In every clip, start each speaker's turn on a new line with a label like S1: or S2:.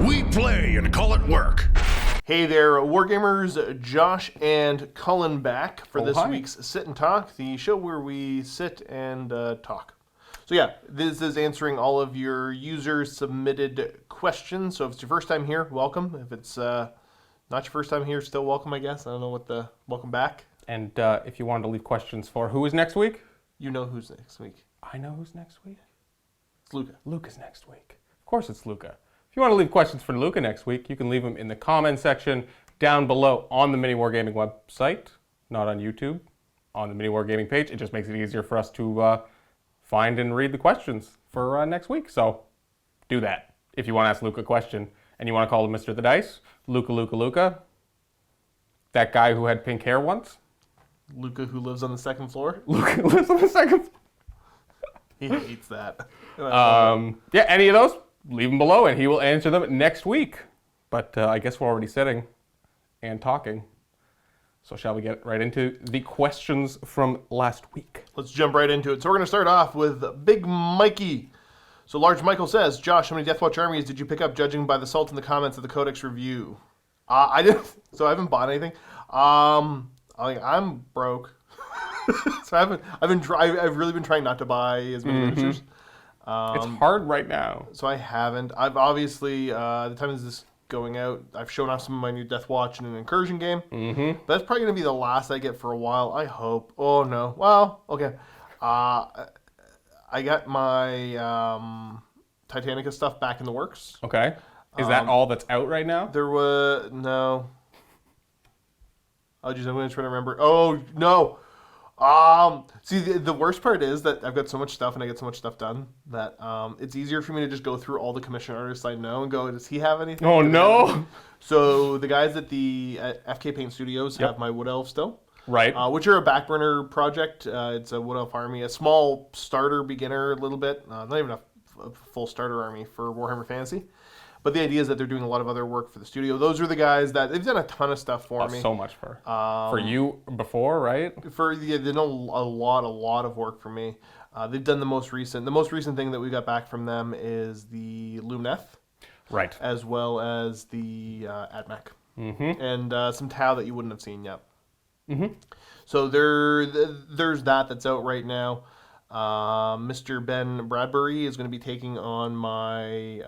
S1: We play and call it work.
S2: Hey there, Wargamers, Josh and Cullen back for this
S3: hi.
S2: week's Sit and Talk, the show where we sit and talk. So yeah, this is answering all of your user-submitted questions. So if it's your first time here, welcome. If it's not your first time here, still welcome, I guess. I don't know what the... Welcome back.
S3: And if you wanted to leave questions for who is next week?
S2: You know who's next week.
S3: I know who's next week.
S2: It's Luka.
S3: Luka's next week. Of course it's Luka. If you want to leave questions for Luka next week, you can leave them in the comment section down below on the MiniWarGaming website, not on YouTube, on the MiniWarGaming page. It just makes it easier for us to find and read the questions for next week. So do that. If you want to ask Luka a question and you want to call him Mr. the Dice, Luka, that guy who had pink hair once.
S2: Luka, who lives on the second floor.
S3: Luka lives on the second floor.
S2: He hates that.
S3: Yeah, any of those, leave them below and he will answer them next week. But I guess we're already sitting and talking. So shall we get right into the questions from last week?
S2: Let's jump right into it. So we're going to start off with Big Mikey. So Large Michael says, Josh, how many Deathwatch armies did you pick up judging by the salt in the comments of the Codex review? I didn't, so I haven't bought anything. I'm broke. So I've really been trying not to buy as many miniatures.
S3: It's hard right now.
S2: So I haven't. I've obviously, the time is this going out, I've shown off some of my new Deathwatch in an incursion game. But that's probably going to be the last I get for a while, I hope. Oh, no. Well, okay. I got my Titanica stuff back in the works.
S3: Okay. Is that all that's out right now?
S2: There was... No. Oh, geez, I'm going to try to remember. Oh, no. See, the worst part is that I've got so much stuff and I get so much stuff done that it's easier for me to just go through all the commission artists I know and go, does he have anything?
S3: Oh, no.
S2: So the guys at the FK Paint Studios have my Wood Elf still.
S3: Right.
S2: Which are a back burner project. It's a Wood Elf army, a small starter beginner a little bit. Not even a full starter army for Warhammer Fantasy. But the idea is that they're doing a lot of other work for the studio. Those are the guys that they've done a ton of stuff for me.
S3: So much for you before, right?
S2: They've done a lot of work for me. They've done the most recent thing that we got back from them is the Lumneth,
S3: right?
S2: As well as the Admech, and some Tau that you wouldn't have seen yet. So there's that's out right now. Mr. Ben Bradbury is going to be taking on my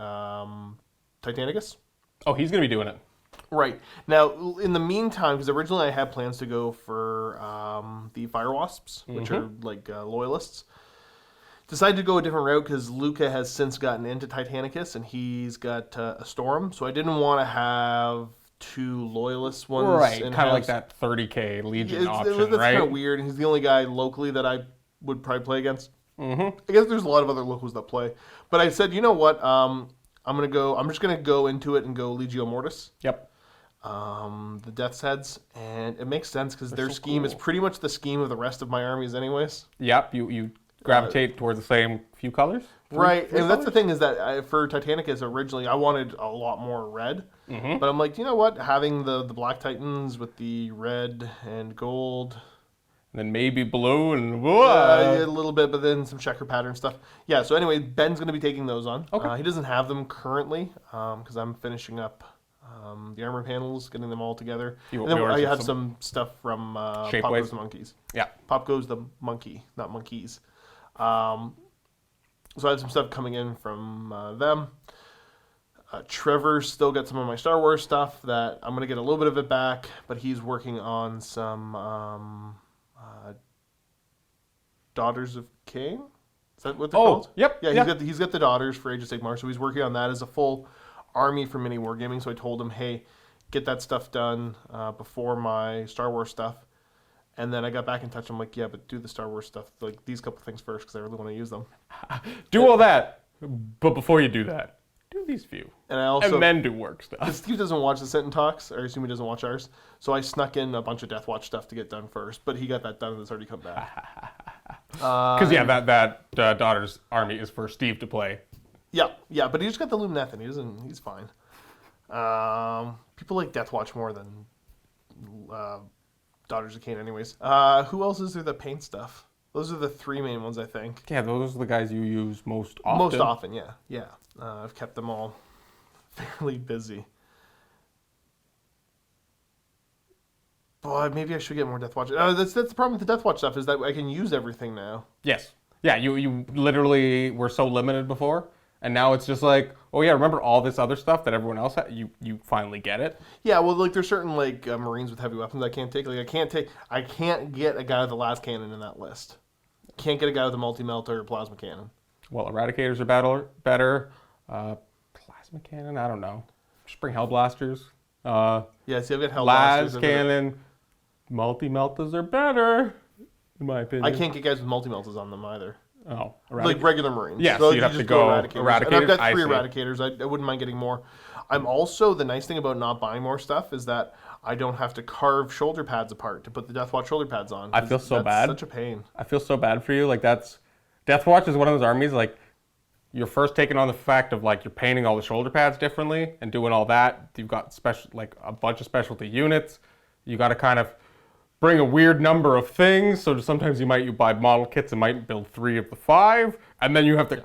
S2: Titanicus.
S3: Oh, he's going to be doing it.
S2: Right. Now, in the meantime, because originally I had plans to go for the Fire Wasps, which are like loyalists, decided to go a different route because Luka has since gotten into Titanicus and he's got a Storm, so I didn't want to have two loyalist ones.
S3: Right, kind of like that 30k Legion option,
S2: that's
S3: right?
S2: That's kind of weird. He's the only guy locally that I would probably play against. I guess there's a lot of other locals that play. But I said, you know what, I'm just gonna go into it and go Legio Mortis.
S3: Yep.
S2: The Death's Heads, and it makes sense because their scheme is pretty much the scheme of the rest of my armies, anyways.
S3: Yep. You gravitate towards the same few colors.
S2: Right, and that's the thing is that for Titanicus originally I wanted a lot more red, but I'm like, you know what? Having the Black Titans with the red and gold.
S3: And then maybe blue and
S2: a little bit, but then some checker pattern stuff. Yeah, so anyway, Ben's going to be taking those on. Okay. He doesn't have them currently because I'm finishing up the armor panels, getting them all together. And then I have some stuff from Pop Goes the Monkeys. Yeah. Pop Goes the Monkey, not Monkeys. So I have some stuff coming in from them. Trevor's still got some of my Star Wars stuff that I'm going to get a little bit of it back, but he's working on some... Daughters of King? Is that what they're called?
S3: Yep.
S2: Yeah, he's got the Daughters for Age of Sigmar, so he's working on that as a full army for MiniWarGaming. So I told him, hey, get that stuff done before my Star Wars stuff. And then I got back in touch. I'm like, yeah, but do the Star Wars stuff, like these couple things first, because I really want to use them.
S3: Do all that, but before you do that, do these few.
S2: And
S3: then do work stuff.
S2: Steve doesn't watch the Sit and Talks, or I assume he doesn't watch ours. So I snuck in a bunch of Deathwatch stuff to get done first, but he got that done and it's already come back.
S3: Because that Daughter's army is for Steve to play.
S2: Yeah, but he just got the Lumneth and he's fine. People like Deathwatch more than Daughters of Cain anyways. Who else is there that paint stuff? Those are the three main ones, I think.
S3: Yeah, those are the guys you use most often.
S2: Most often, yeah. I've kept them all fairly busy. Boy, maybe I should get more Death Watch. That's the problem with the Death Watch stuff is that I can use everything now.
S3: Yes. Yeah, you literally were so limited before, and now it's just like, oh yeah, remember all this other stuff that everyone else had? You finally get it.
S2: Yeah, well, like there's certain like Marines with heavy weapons I can't take. Like I can't get a guy with the last cannon in that list. Can't get a guy with a multi-melter or plasma cannon.
S3: Well, Eradicators are better. Plasma cannon, I don't know. Just bring Hellblasters.
S2: Yeah, see, I've got Hellblasters.
S3: Las cannon. Multi-meltas are better, in my opinion.
S2: I can't get guys with multi-meltas on them either.
S3: Oh,
S2: like regular Marines.
S3: Yeah, so you'd have to go Eradicators.
S2: And I've got 3 Eradicators. I wouldn't mind getting more. I'm also, the nice thing about not buying more stuff is that I don't have to carve shoulder pads apart to put the Death Watch shoulder pads on.
S3: I feel so bad.
S2: Such a pain.
S3: I feel so bad for you. Like Death Watch is one of those armies, like, you're first taking on the fact of like you're painting all the shoulder pads differently and doing all that. You've got a bunch of specialty units. You got to kind of bring a weird number of things. So sometimes you buy model kits and might build 3 of the 5, and then you have to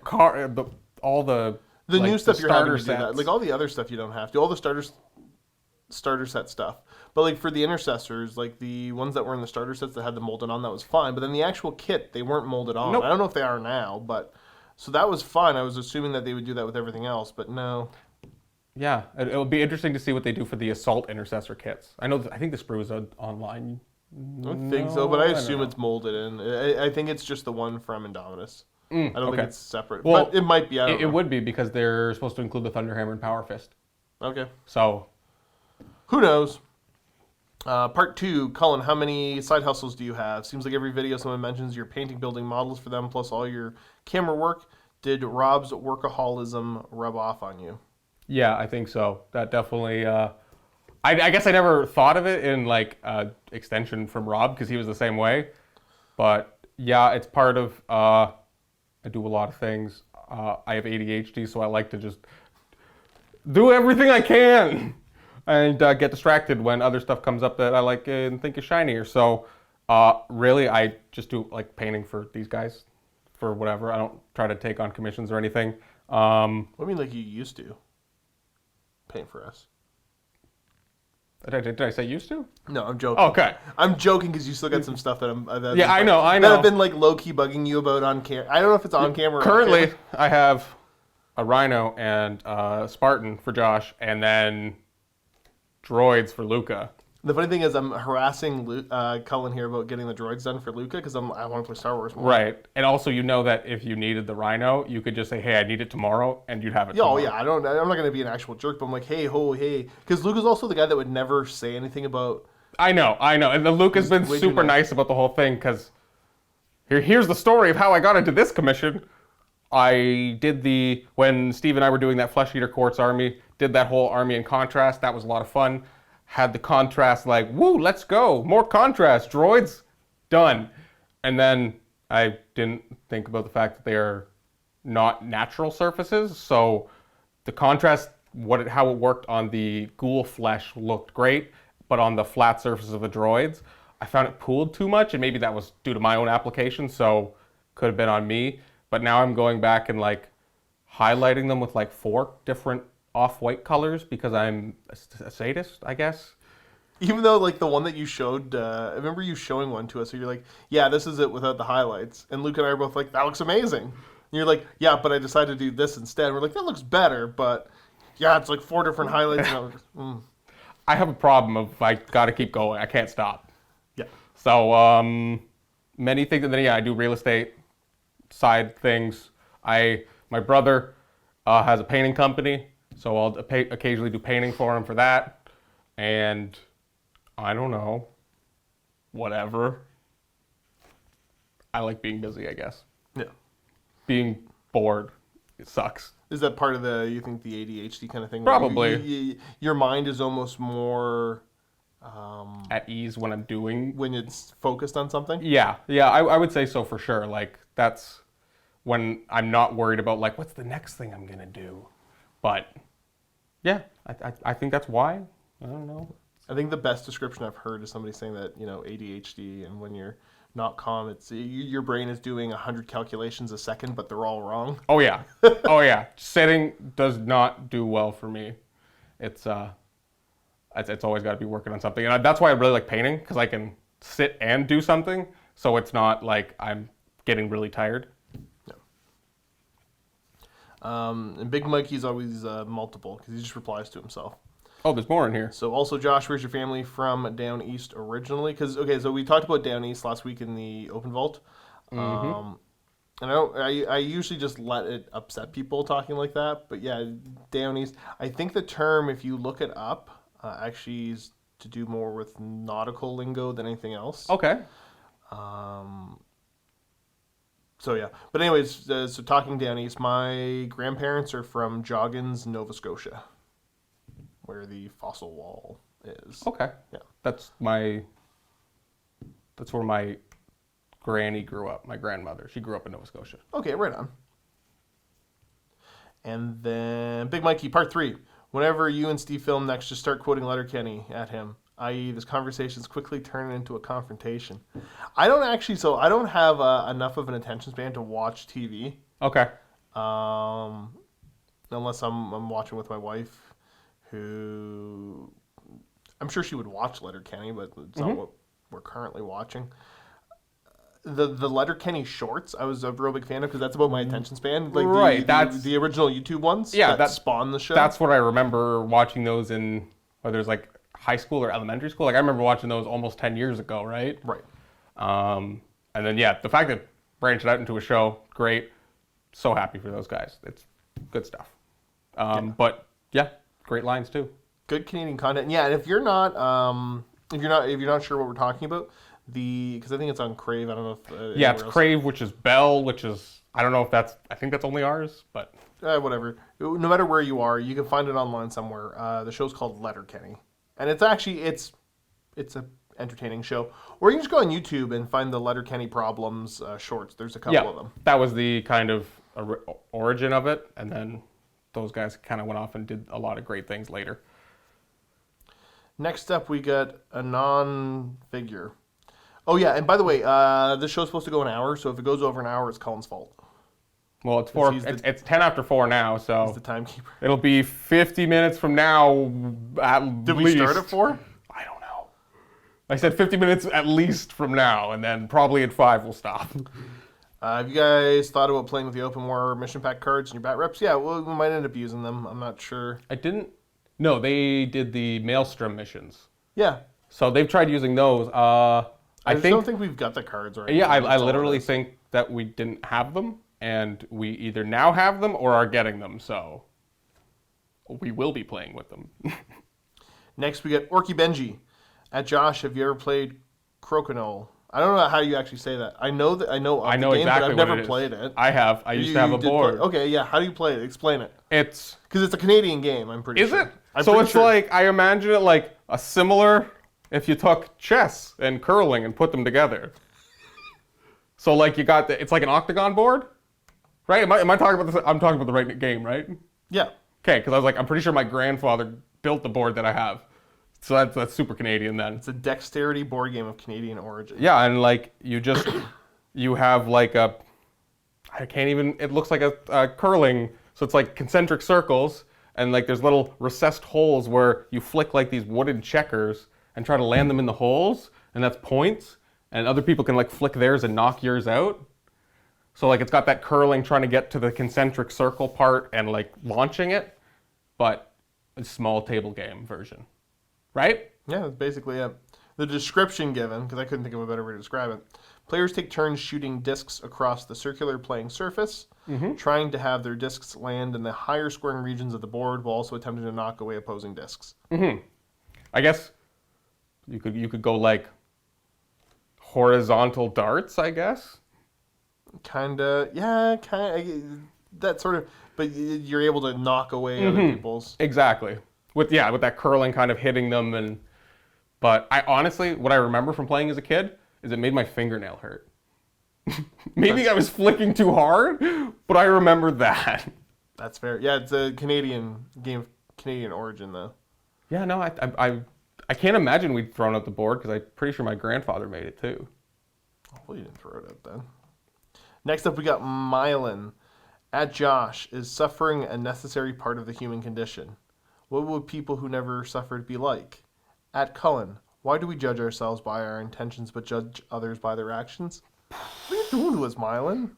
S3: all the
S2: new stuff you're having to do
S3: sets.
S2: that. Like all the other stuff you don't have to. All the starter set stuff. But like for the intercessors, like the ones that were in the starter sets that had them molded on, that was fine. But then the actual kit, they weren't molded on.
S3: Nope.
S2: I don't know if they are now, but so that was fine. I was assuming that they would do that with everything else, but no.
S3: Yeah, it'll be interesting to see what they do for the assault intercessor kits. I think the sprue is online.
S2: I don't think so, but I assume it's molded in. I think it's just the one from Indominus. I don't think it's separate. Well, but it might be.
S3: It would be because they're supposed to include the Thunderhammer and Power Fist.
S2: Okay.
S3: So,
S2: who knows? Part 2, Cullen, how many side hustles do you have? Seems like every video someone mentions you're painting, building models for them, plus all your camera work. Did Rob's workaholism rub off on you?
S3: Yeah, I think so. That definitely... I guess I never thought of it in like extension from Rob because he was the same way. But yeah, it's part of... I do a lot of things. I have ADHD, so I like to just do everything I can and get distracted when other stuff comes up that I like and think is shinier. So really, I just do like painting for these guys for whatever. I don't try to take on commissions or anything.
S2: What do you mean like you used to paint for us?
S3: Did I say used to?
S2: No, I'm joking.
S3: Okay.
S2: I'm joking because you still got some stuff that
S3: I know.
S2: That have been like low-key bugging you about on camera. I don't know if it's on camera or
S3: currently,
S2: off camera.
S3: I have a Rhino and a Spartan for Josh, and then droids for Luka.
S2: The funny thing is I'm harassing Cullen here about getting the droids done for Luka because I want to play Star Wars more.
S3: Right. And also you know that if you needed the Rhino, you could just say, hey, I need it tomorrow, and you'd have it tomorrow.
S2: Oh, yeah. I'm not going to be an actual jerk, but I'm like, hey. Because Luka's also the guy that would never say anything about...
S3: I know. And the Luka's been super nice about the whole thing because here's the story of how I got into this commission. I did when Steve and I were doing that Flesh Eater Quartz army, did that whole army in contrast. That was a lot of fun. Had the contrast like, woo, let's go. More contrast, droids, done. And then I didn't think about the fact that they are not natural surfaces. So the contrast, how it worked on the ghoul flesh looked great, but on the flat surfaces of the droids, I found it pooled too much, and maybe that was due to my own application, so could have been on me. But now I'm going back and like highlighting them with like 4 different off-white colors because I'm a sadist, I guess.
S2: Even though like the one that you showed, I remember you showing one to us, so you're like, yeah, this is it without the highlights. And Luke and I are both like, that looks amazing. And you're like, yeah, but I decided to do this instead. We're like, that looks better, but yeah, it's like 4 different highlights. And I was just,
S3: I have a problem of I gotta keep going. I can't stop.
S2: Yeah.
S3: So many things, and then I do real estate side things. My brother has a painting company. So I'll occasionally do painting for him for that. And I don't know, whatever. I like being busy, I guess.
S2: Yeah.
S3: Being bored, it sucks.
S2: Is that part of you think the ADHD kind of thing?
S3: Probably.
S2: Your mind is almost more...
S3: at ease when I'm doing...
S2: When it's focused on something?
S3: Yeah, I would say so for sure. Like, that's when I'm not worried about, like, what's the next thing I'm going to do? But... yeah, I think that's why. I don't know.
S2: I think the best description I've heard is somebody saying that, ADHD and when you're not calm. It's your brain is doing 100 calculations a second, but they're all wrong.
S3: Oh yeah, oh yeah. Sitting does not do well for me. It's always got to be working on something, and that's why I really like painting, because I can sit and do something, so it's not like I'm getting really tired.
S2: And Big Mikey's always multiple because he just replies to himself.
S3: Oh, there's more in here.
S2: So also, Josh, where's your family from down east originally? Because so we talked about down east last week in the open vault. And I usually just let it upset people talking like that. But yeah, down east. I think the term, if you look it up, actually is to do more with nautical lingo than anything else.
S3: Okay.
S2: So yeah, but anyways, so talking down east, my grandparents are from Joggins, Nova Scotia, where the fossil wall is.
S3: Okay.
S2: Yeah.
S3: That's where my granny grew up. My grandmother, she grew up in Nova Scotia.
S2: Okay, right on. And then Big Mikey, part 3. Whenever you and Steve film next, just start quoting Letterkenny at him, i.e. this conversation's quickly turning into a confrontation. I don't have enough of an attention span to watch TV.
S3: Okay.
S2: Unless I'm watching with my wife, who I'm sure she would watch Letterkenny, but it's not what we're currently watching. The Letterkenny shorts, I was a real big fan of because that's about my attention span. Like
S3: right,
S2: that's the original YouTube ones.
S3: Yeah,
S2: that spawned the show.
S3: That's what I remember watching those in, whether it's like high school or elementary school. Like I remember watching those almost 10 years ago, right?
S2: Right.
S3: And then yeah, the fact that branched out into a show, great. So happy for those guys. It's good stuff. But yeah, great lines too.
S2: Good Canadian content. Yeah, and if you're not sure what we're talking about, because I think it's on Crave. I don't know if
S3: yeah, it's Crave, which is Bell, which is I don't know if that's I think that's only ours, but
S2: whatever. No matter where you are, you can find it online somewhere. The show's called Letterkenny, and it's actually it's a entertaining show. Or you can just go on YouTube and find the Letterkenny Problems shorts. There's a couple of them.
S3: That was the kind of origin of it, and then those guys kind of went off and did a lot of great things later.
S2: Next up, we got a non-figure. Oh yeah, and by the way, this show's supposed to go an hour, so if it goes over an hour, it's Cullen's fault.
S3: Well, it's 10 after 4 now, so
S2: he's the timekeeper.
S3: It'll be 50 minutes from now at least.
S2: Did we start at 4?
S3: I don't know. I said 50 minutes at least from now, and then probably at 5 we'll stop.
S2: Have you guys thought about playing with the Open War mission pack cards and your bat reps? Yeah, well, we might end up using them. I'm not sure.
S3: I didn't. No, they did the Maelstrom missions.
S2: Yeah.
S3: So they've tried using those. I
S2: don't think we've got the cards right.
S3: Yeah, I literally think that we didn't have them, and we either now have them or are getting them, so we will be playing with them.
S2: Next, we got Orky Benji. At Josh, have you ever played Crokinole? I don't know how you actually say that. I know the game,
S3: exactly,
S2: but I've never
S3: what it
S2: played
S3: is.
S2: it.
S3: I have. I used to have a board.
S2: Okay, yeah. How do you play it? Explain it.
S3: It's
S2: because it's a Canadian game. I'm pretty sure.
S3: Is it? So it's like I imagine it like a similar. If you took chess and curling and put them together. So like you got it's like an octagon board, right? Am I talking about this? I'm talking about the right game, right?
S2: Yeah.
S3: Okay, because I was like, I'm pretty sure my grandfather built the board that I have. So that's super Canadian then.
S2: It's a dexterity board game of Canadian origin.
S3: Yeah, and like you have like it looks like a curling, so it's like concentric circles, and like there's little recessed holes where you flick like these wooden checkers and try to land them in the holes, and that's points, and other people can like flick theirs and knock yours out. So like it's got that curling trying to get to the concentric circle part and like launching it, but a small table game version. Right?
S2: Yeah, that's basically it. The description given, because I couldn't think of a better way to describe it. Players take turns shooting discs across the circular playing surface, trying to have their discs land in the higher scoring regions of the board while also attempting to knock away opposing discs.
S3: I guess you could go like horizontal darts, I guess.
S2: Kinda, yeah, that sort of, but you're able to knock away other people's.
S3: Exactly. With that curling kind of hitting them, but I honestly, what I remember from playing as a kid is it made my fingernail hurt. Maybe I was flicking too hard, but I remember that.
S2: That's fair. Yeah, it's a Canadian game of Canadian origin, though.
S3: Yeah, no, I can't imagine we'd thrown out the board because I'm pretty sure my grandfather made it too.
S2: Well, you didn't throw it out then. Next up, we got Mylan. At Josh, is suffering a necessary part of the human condition? What would people who never suffered be like? At Cullen, why do we judge ourselves by our intentions but judge others by their actions? What are you doing to us, Mylan?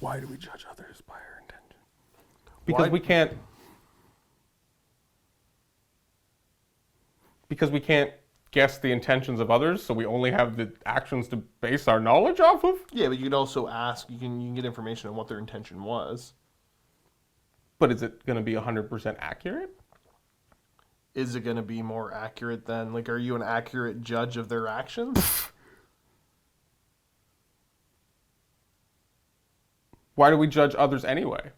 S3: Why do we judge others by our intentions? Because we can't. Because we can't guess the intentions of others, so we only have the actions to base our knowledge off of?
S2: Yeah, but you can also ask, you can get information on what their intention was.
S3: But is it going to be 100% accurate?
S2: Is it going to be more accurate than, like, are you an accurate judge of their actions?
S3: Why do we judge others anyway?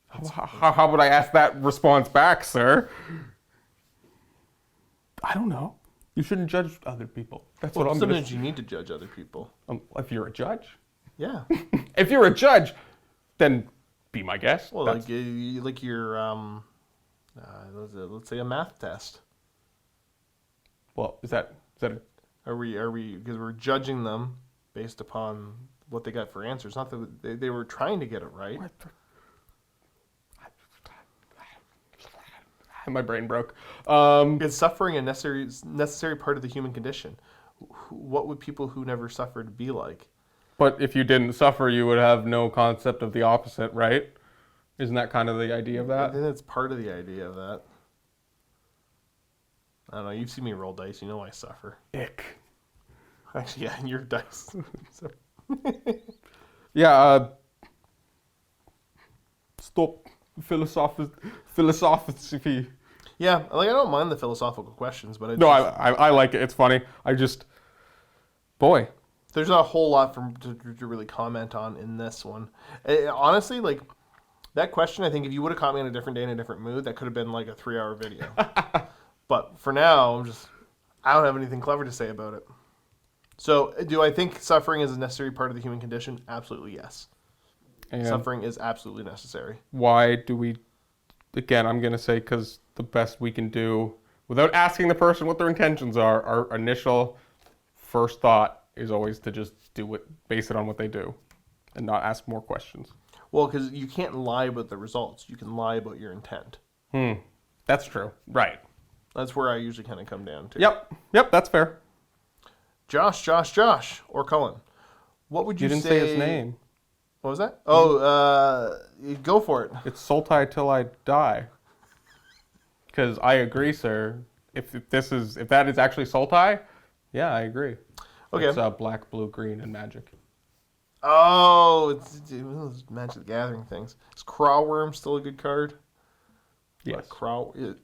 S3: How would I ask that response back, sir? I don't know. You shouldn't judge other people. That's what I'm going to say.
S2: Sometimes you need to judge other people.
S3: If you're a judge.
S2: Yeah.
S3: If you're a judge, then be my guest.
S2: Well, like your, let's say a math test.
S3: Well, is that
S2: Are we, because we're judging them based upon what they got for answers. Not that they were trying to get it right.
S3: What the... My brain broke.
S2: Is suffering a necessary part of the human condition? What would people who never suffered be like?
S3: But if you didn't suffer, you would have no concept of the opposite, right? Isn't that kind of the idea of
S2: I
S3: that?
S2: think that's part of the idea of that. I don't know. You've seen me roll dice. You know I suffer.
S3: Ick.
S2: Actually, yeah, and your dice. So.
S3: Yeah, stop philosophy.
S2: Yeah, like I don't mind the philosophical questions, but
S3: I like it. It's funny. Boy.
S2: There's not a whole lot to really comment on in this one. Honestly, like that question, I think if you would have caught me on a different day in a different mood, that could have been like a 3-hour video. But for now, I don't have anything clever to say about it. So, do I think suffering is a necessary part of the human condition? Absolutely, yes. And suffering is absolutely necessary.
S3: Why do we... Again, I'm going to say because the best we can do, without asking the person what their intentions are, our initial first thought is always to just do it, base it on what they do, and not ask more questions.
S2: Well, because you can't lie about the results. You can lie about your intent.
S3: That's true. Right.
S2: That's where I usually kind of come down to.
S3: Yep, that's fair.
S2: Josh, or Cullen. What would you say?
S3: You didn't say his name.
S2: What was that? Oh, go for it.
S3: It's Sultai Till I Die. Because I agree, sir. If that is actually Sultai, yeah, I agree.
S2: Okay.
S3: It's black, blue, green, and magic.
S2: Oh, it's Magic the Gathering things. Is Crawworm still a good card?
S3: Yes.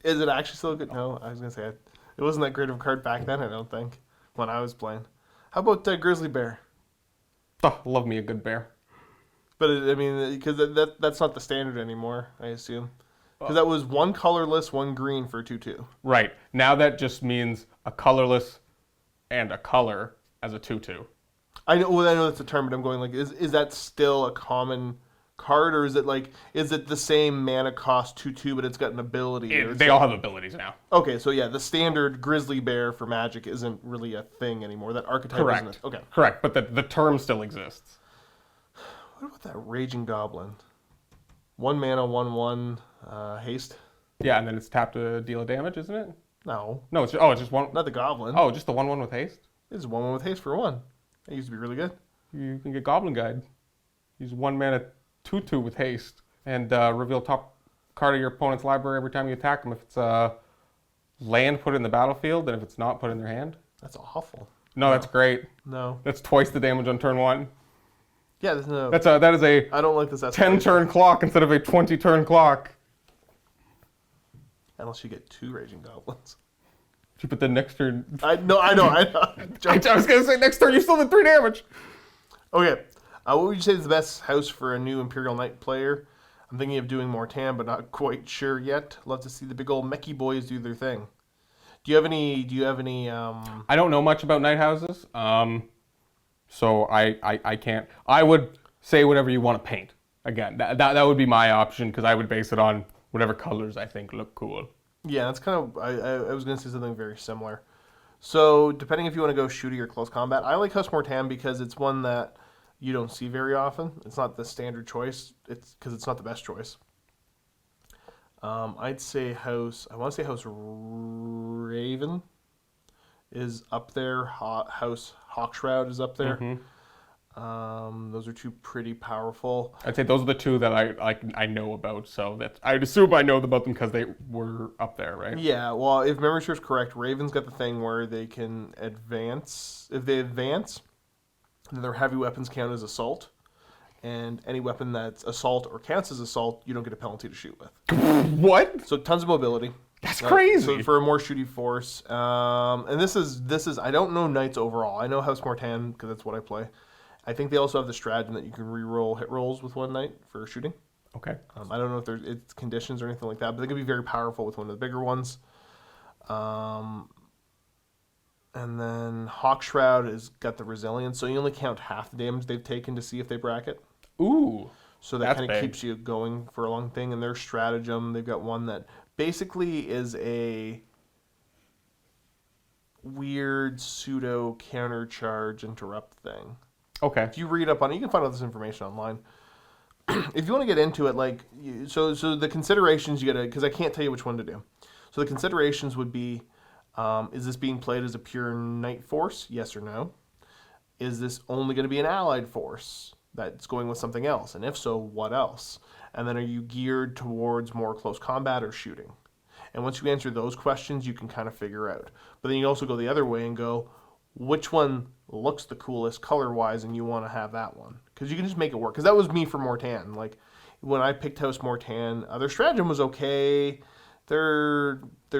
S2: Is it actually still a good? No, I was gonna say it wasn't that great of a card back then. I don't think when I was playing. How about Grizzly Bear?
S3: Oh, love me a good bear.
S2: But because that's not the standard anymore, I assume. Because that was one colorless, one green for 2/2.
S3: Right. Now that just means a colorless and a color as a 2/2.
S2: I know that's a term, but I'm going like, is that still a common card, or is it the same mana cost 2/2, but it's got an ability?
S3: They all have abilities now.
S2: Okay, so yeah, the standard Grizzly Bear for Magic isn't really a thing anymore. That archetype isn't. Okay.
S3: Correct, but the term still exists.
S2: What about that Raging Goblin? 1 mana, 1/1, haste.
S3: Yeah, and then it's tapped to deal a damage, isn't it?
S2: No,
S3: it's just one.
S2: not the Goblin.
S3: Oh, just the 1/1 with haste.
S2: It's 1/1 with haste for 1. That used to be really good.
S3: You can get Goblin Guide. Use 1 mana 2/2 with haste, and reveal top card of your opponent's library every time you attack them. If it's land, put it in the battlefield, and if it's not, put it in their hand.
S2: That's awful.
S3: No, that's great.
S2: No.
S3: That's twice the damage on turn 1.
S2: Yeah, there's no.
S3: That is a
S2: I don't like this.
S3: 10-turn clock instead of a 20-turn clock.
S2: Unless you get 2 Raging Goblins.
S3: But the next turn...
S2: I know.
S3: I was going to say, next turn you still did 3 damage.
S2: Okay. What would you say is the best house for a new Imperial Knight player? I'm thinking of doing Mortan, but not quite sure yet. Love to see the big old mechy boys do their thing. Do you have any...
S3: I don't know much about Knight houses, so I can't... I would say whatever you want to paint. Again, that would be my option, because I would base it on whatever colors I think look cool.
S2: Yeah, that's kind of... I was going to say something very similar. So depending if you want to go shooty or close combat, I like House Mortan because it's one that you don't see very often. It's not the standard choice. It's because it's not the best choice. I'd say House. I want to say House Raven is up there. House Hawkshroud is up there. Those are two pretty powerful.
S3: I'd say those are the two that I know about. So that I'd assume I know about them because they were up there, right?
S2: Yeah. Well, if memory serves correct, Raven's got the thing where they can advance. If they advance, then their heavy weapons count as assault. And any weapon that's assault or counts as assault, you don't get a penalty to shoot with.
S3: What?
S2: So tons of mobility.
S3: That's crazy.
S2: So for a more shooty force. And this is I don't know Knights overall. I know House Mortan because that's what I play. I think they also have the stratagem that you can re-roll hit rolls with one Knight for shooting.
S3: Okay.
S2: I don't know if it's conditions or anything like that, but they can be very powerful with one of the bigger ones. And then Hawkshroud has got the resilience, so you only count half the damage they've taken to see if they bracket.
S3: Ooh.
S2: So that kind of keeps you going for a long thing. And their stratagem, they've got one that basically is a weird pseudo countercharge interrupt thing.
S3: Okay.
S2: If you read up on it, you can find all this information online. If you want to get into it, so the considerations you gotta, because I can't tell you which one to do. So the considerations would be, is this being played as a pure knight force? Yes or no? Is this only going to be an allied force that's going with something else? And if so, what else? And then are you geared towards more close combat or shooting? And once you answer those questions, you can kind of figure out. But then you also go the other way and go, which one looks the coolest color-wise, and you want to have that one. Because you can just make it work. Because that was me for Mortan. Like, when I picked House Mortan, their stratagem was okay. Their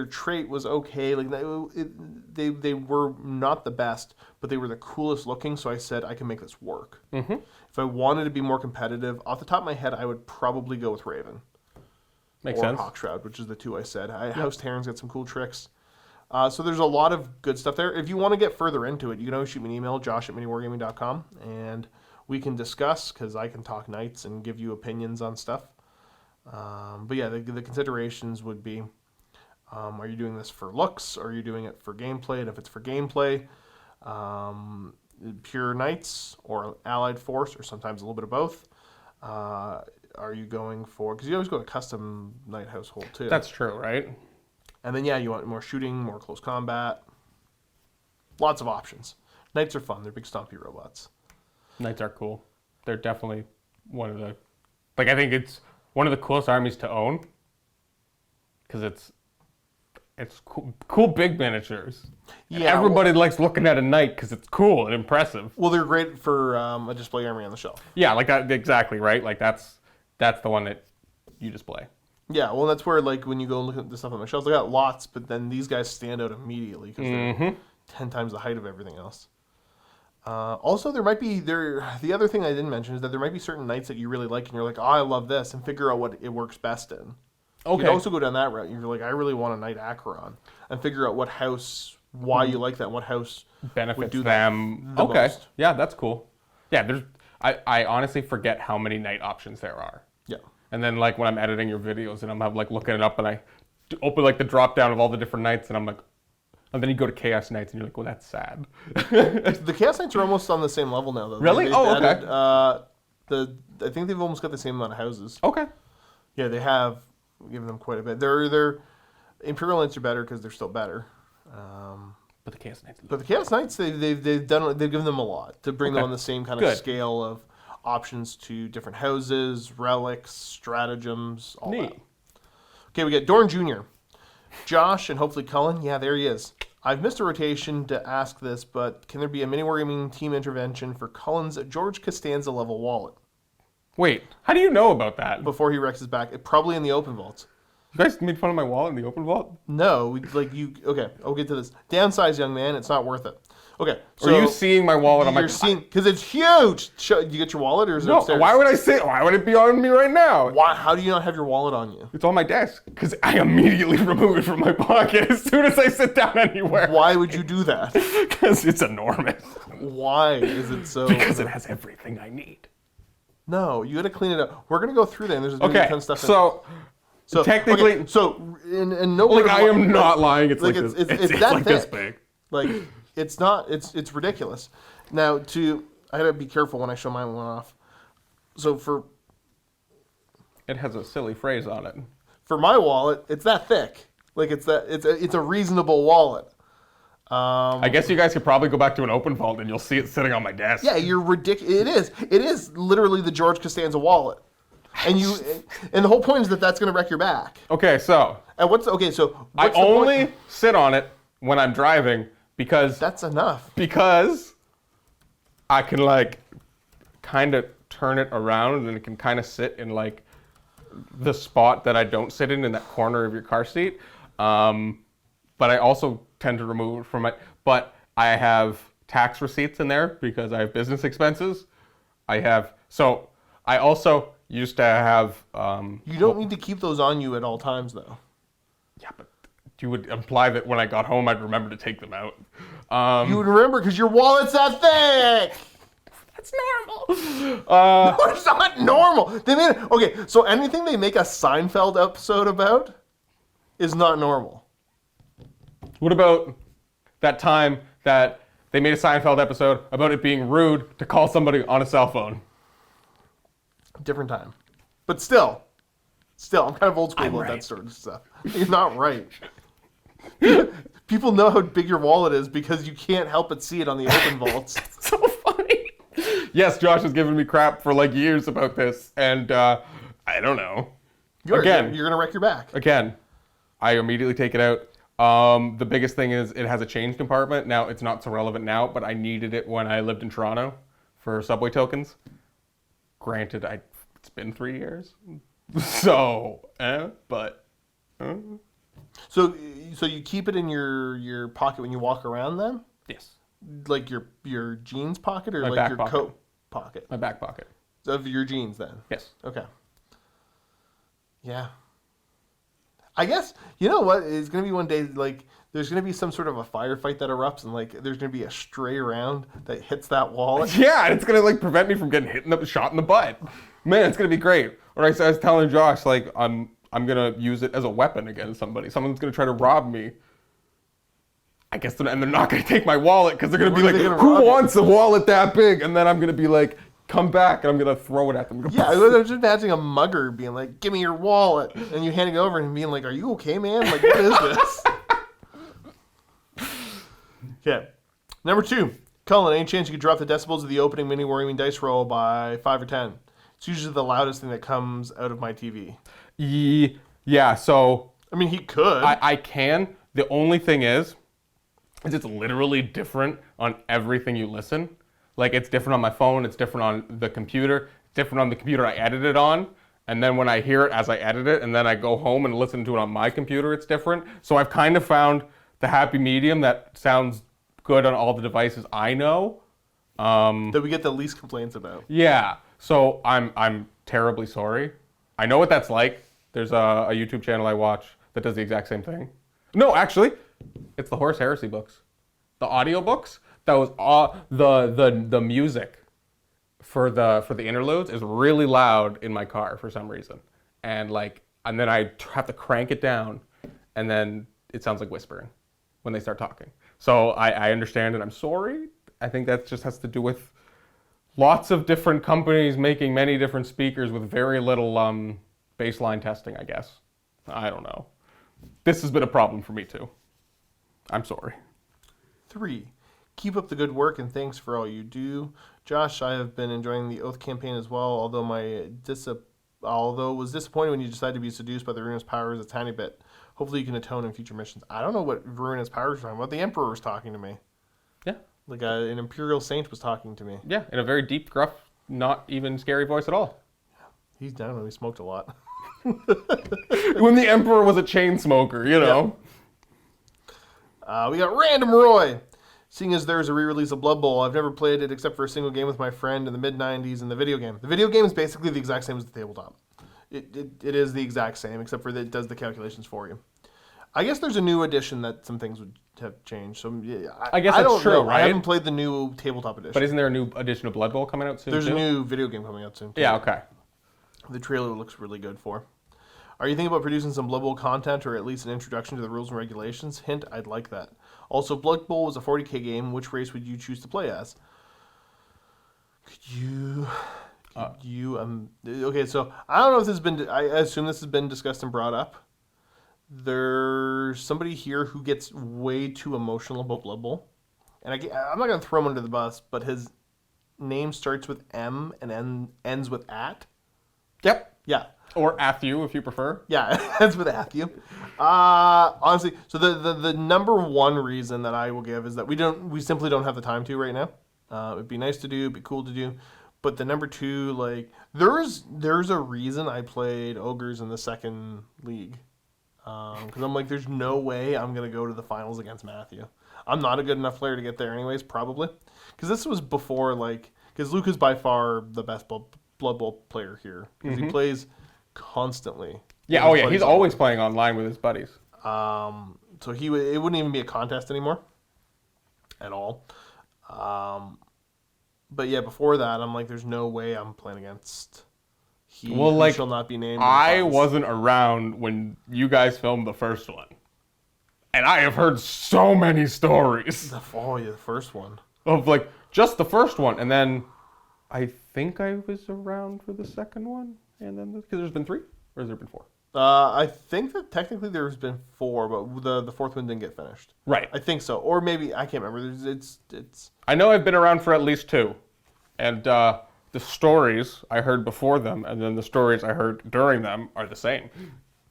S2: trait was okay. Like they were not the best, but they were the coolest looking. So I said I can make this work. Mm-hmm. If I wanted to be more competitive, off the top of my head, I would probably go with Raven.
S3: Makes sense.
S2: Or Hawkshroud, which is the two I said. House Terran's got some cool tricks. So there's a lot of good stuff there. If you want to get further into it, you can always shoot me an email, josh@miniwargaming.com, and we can discuss, because I can talk Knights and give you opinions on stuff. But yeah, the considerations would be, are you doing this for looks? Are you doing it for gameplay? And if it's for gameplay, pure Knights or allied force, or sometimes a little bit of both. Are you going for, because you always go to custom Knight household too.
S3: That's true, right?
S2: And then yeah, you want more shooting, more close combat. Lots of options. Knights are fun. They're big stompy robots.
S3: Knights are cool. They're definitely one of the, I think it's one of the coolest armies to own, because it's cool big miniatures. Yeah, and everybody likes looking at a knight because it's cool and impressive.
S2: Well, they're great for a display army on the shelf.
S3: Yeah, like that, exactly, right? Like that's the one that you display.
S2: Yeah, well, that's where, like, when you go look at the stuff on my shelves, I got lots, but then these guys stand out immediately because they're 10 times the height of everything else. Also, the other thing I didn't mention is that there might be certain knights that you really like, and you're like, oh, I love this, and figure out what it works best in. Okay. You can also go down that route. You're like, I really want a Knight Acheron, and figure out what house, why you like that, what house
S3: benefits
S2: would do
S3: them.
S2: The
S3: okay,
S2: most.
S3: Yeah, that's cool. Yeah, I honestly forget how many knight options there are.
S2: Yeah.
S3: And then like when I'm editing your videos and I'm like looking it up and I open like the drop down of all the different knights and I'm like, and then you go to Chaos Knights and you're like, well, that's sad.
S2: The Chaos Knights are almost on the same level now, though.
S3: Really?
S2: Okay.
S3: Okay.
S2: I think they've almost got the same amount of houses.
S3: Okay.
S2: Yeah, they have given them quite a bit. They're Imperial Knights are better because they're still better.
S3: But the Chaos Knights.
S2: But the Chaos Knights, they've given them a lot to bring them on the same kind of scale of options to different houses, relics, stratagems, all that. Okay, we get Dorn Jr., Josh, and hopefully Cullen. Yeah, there he is. I've missed a rotation to ask this, but can there be a MiniWarGaming team intervention for Cullen's George Costanza level wallet?
S3: Wait, how do you know about that?
S2: Before he wrecks his back. Probably in the open vaults.
S3: You guys made fun of my wallet in the open vault?
S2: No, okay, I'll get to this. Downsize, young man, it's not worth it. Okay, so
S3: are you seeing my wallet on my...
S2: You're seeing, because it's huge. You get your wallet, or is it upstairs?
S3: Why would it be on me right now?
S2: Why? How do you not have your wallet on you?
S3: It's on my desk, because I immediately remove it from my pocket as soon as I sit down anywhere.
S2: Why would you do that?
S3: Because it's enormous.
S2: Why is it so...
S3: Because it has everything I need.
S2: No, you got to clean it up. We're going to go through there, and there's going to be a ton of stuff
S3: So technically...
S2: Okay, so, in no
S3: like, I am not lying. It's like this. It's
S2: that
S3: like
S2: thick.
S3: this big.
S2: Like, it's not. It's ridiculous. Now, I gotta be careful when I show mine one off. So
S3: It has a silly phrase on it.
S2: for my wallet, it's that thick. Like it's a reasonable wallet.
S3: I guess you guys could probably go back to an open vault and you'll see it sitting on my desk.
S2: Yeah, you're ridiculous. It is literally the George Costanza wallet, and the whole point is that that's gonna wreck your back.
S3: Okay, so
S2: And what's
S3: I
S2: the
S3: only
S2: point?
S3: sit on it when I'm driving because
S2: That's enough.
S3: I can like kind of turn it around and it can kind of sit in like the spot that I don't sit in that corner of your car seat. But I also tend to remove it from but I have tax receipts in there because I have business expenses. I also used to have.
S2: You don't need to keep those on you at all times, though.
S3: Yeah, but you would imply that when I got home, I'd remember to take them out.
S2: You would remember because your wallet's that thick.
S3: That's normal.
S2: No, it's not normal. So anything they make a Seinfeld episode about is not normal.
S3: What about that time that they made a Seinfeld episode about it being rude to call somebody on a cell phone?
S2: Different time. But still, I'm kind of old school about
S3: right.
S2: that sort of stuff. You're not right. People know how big your wallet is because you can't help but see it on the open vaults.
S3: So funny. Yes, Josh has given me crap for like years about this, and I don't know.
S2: You're going to wreck your back.
S3: Again, I immediately take it out. The biggest thing is it has a change compartment. Now, it's not so relevant now, but I needed it when I lived in Toronto for subway tokens. Granted, it's been 3 years. So,
S2: So you keep it in your pocket when you walk around then?
S3: Yes.
S2: Like your jeans pocket or
S3: My
S2: like
S3: back
S2: your
S3: pocket.
S2: coat pocket?
S3: My back pocket.
S2: Of your jeans then?
S3: Yes.
S2: Okay. Yeah. I guess, you know what? It's going to be one day, like, there's going to be some sort of a firefight that erupts and, like, there's going to be a stray round that hits that wallet.
S3: Yeah, it's going to, like, prevent me from getting shot in the butt. Man, it's going to be great. Or I was telling Josh, like, I'm going to use it as a weapon against somebody. Someone's going to try to rob me. I guess, and they're not going to take my wallet because they're going to be like, who wants a wallet that big? And then I'm going to be like, come back, and I'm going to throw it at them.
S2: Yeah, I was just imagining a mugger being like, give me your wallet. And you handing it over and being like, are you okay, man? Like, what is this? Okay. Number 2. Cullen, any chance you could drop the decibels of the opening MiniWarGaming dice roll by 5 or 10? It's usually the loudest thing that comes out of my TV.
S3: Yeah, so...
S2: I mean, he could.
S3: I can. The only thing is it's literally different on everything you listen. Like, it's different on my phone, it's different on the computer, it's different on the computer I edit it on, and then when I hear it as I edit it, and then I go home and listen to it on my computer, it's different. So I've kind of found the happy medium that sounds good on all the devices I know.
S2: That we get the least complaints about.
S3: Yeah, so I'm terribly sorry. I know what that's like. There's a YouTube channel I watch that does the exact same thing. No, actually, it's the Horse Heresy books. The audio books. That was the music for the interludes is really loud in my car for some reason, and then I have to crank it down, and then it sounds like whispering when they start talking. So I understand, and I'm sorry. I think that just has to do with lots of different companies making many different speakers with very little baseline testing, I guess. I don't know. This has been a problem for me too. I'm sorry.
S2: 3. Keep up the good work and thanks for all you do. Josh, I have been enjoying the Oath campaign as well, although it was disappointing when you decided to be seduced by the ruinous powers a tiny bit. Hopefully you can atone in future missions. I don't know what ruinous powers are talking about. The Emperor was talking to me.
S3: Yeah.
S2: Like an Imperial Saint was talking to me.
S3: Yeah, in a very deep, gruff, not even scary voice at all.
S2: He's down when he smoked a lot.
S3: When the Emperor was a chain smoker, you know.
S2: Yeah. We got Random Roy. Seeing as there's a re-release of Blood Bowl, I've never played it except for a single game with my friend in the mid-90s in the video game. The video game is basically the exact same as the tabletop. It is the exact same, except for that it does the calculations for you. I guess there's a new edition that some things would have changed. So yeah,
S3: I guess that's true, right?
S2: I haven't played the new tabletop edition.
S3: But isn't there a new edition of Blood Bowl coming out soon?
S2: There's a new video game coming out soon, too.
S3: Yeah, okay.
S2: The trailer looks really good for. Are you thinking about producing some Blood Bowl content or at least an introduction to the rules and regulations? Hint, I'd like that. Also, Blood Bowl was a 40k game. Which race would you choose to play as? Okay, so I don't know if this has been. I assume this has been discussed and brought up. There's somebody here who gets way too emotional about Blood Bowl, and I'm not gonna throw him under the bus, but his name starts with M and ends with at.
S3: Yep.
S2: Yeah.
S3: Or Atthew, if you prefer.
S2: Yeah, ends with Atthew. Honestly, so the number one reason that I will give is that we simply don't have the time to right now. It'd be nice to do, it'd be cool to do. But the number two, like, there's a reason I played Ogres in the second league. Because I'm like, there's no way I'm going to go to the finals against Matthew. I'm not a good enough player to get there anyways, probably. Because this was before, like, because Luka's by far the best Blood Bowl player here. Because he plays constantly.
S3: Yeah, he's always playing online with his buddies.
S2: So it wouldn't even be a contest anymore at all. But yeah, before that, I'm like, there's no way I'm playing against who shall not be named.
S3: I wasn't around when you guys filmed the first one. And I have heard so many stories.
S2: The first one.
S3: Of, like, just the first one. And then I think I was around for the second one. And then, because there's been 3? Or has there been 4?
S2: I think that technically there's been 4, but the fourth one didn't get finished.
S3: Right.
S2: I think so. Or maybe, I can't remember. It's.
S3: I know I've been around for at least 2. And the stories I heard before them and then the stories I heard during them are the same.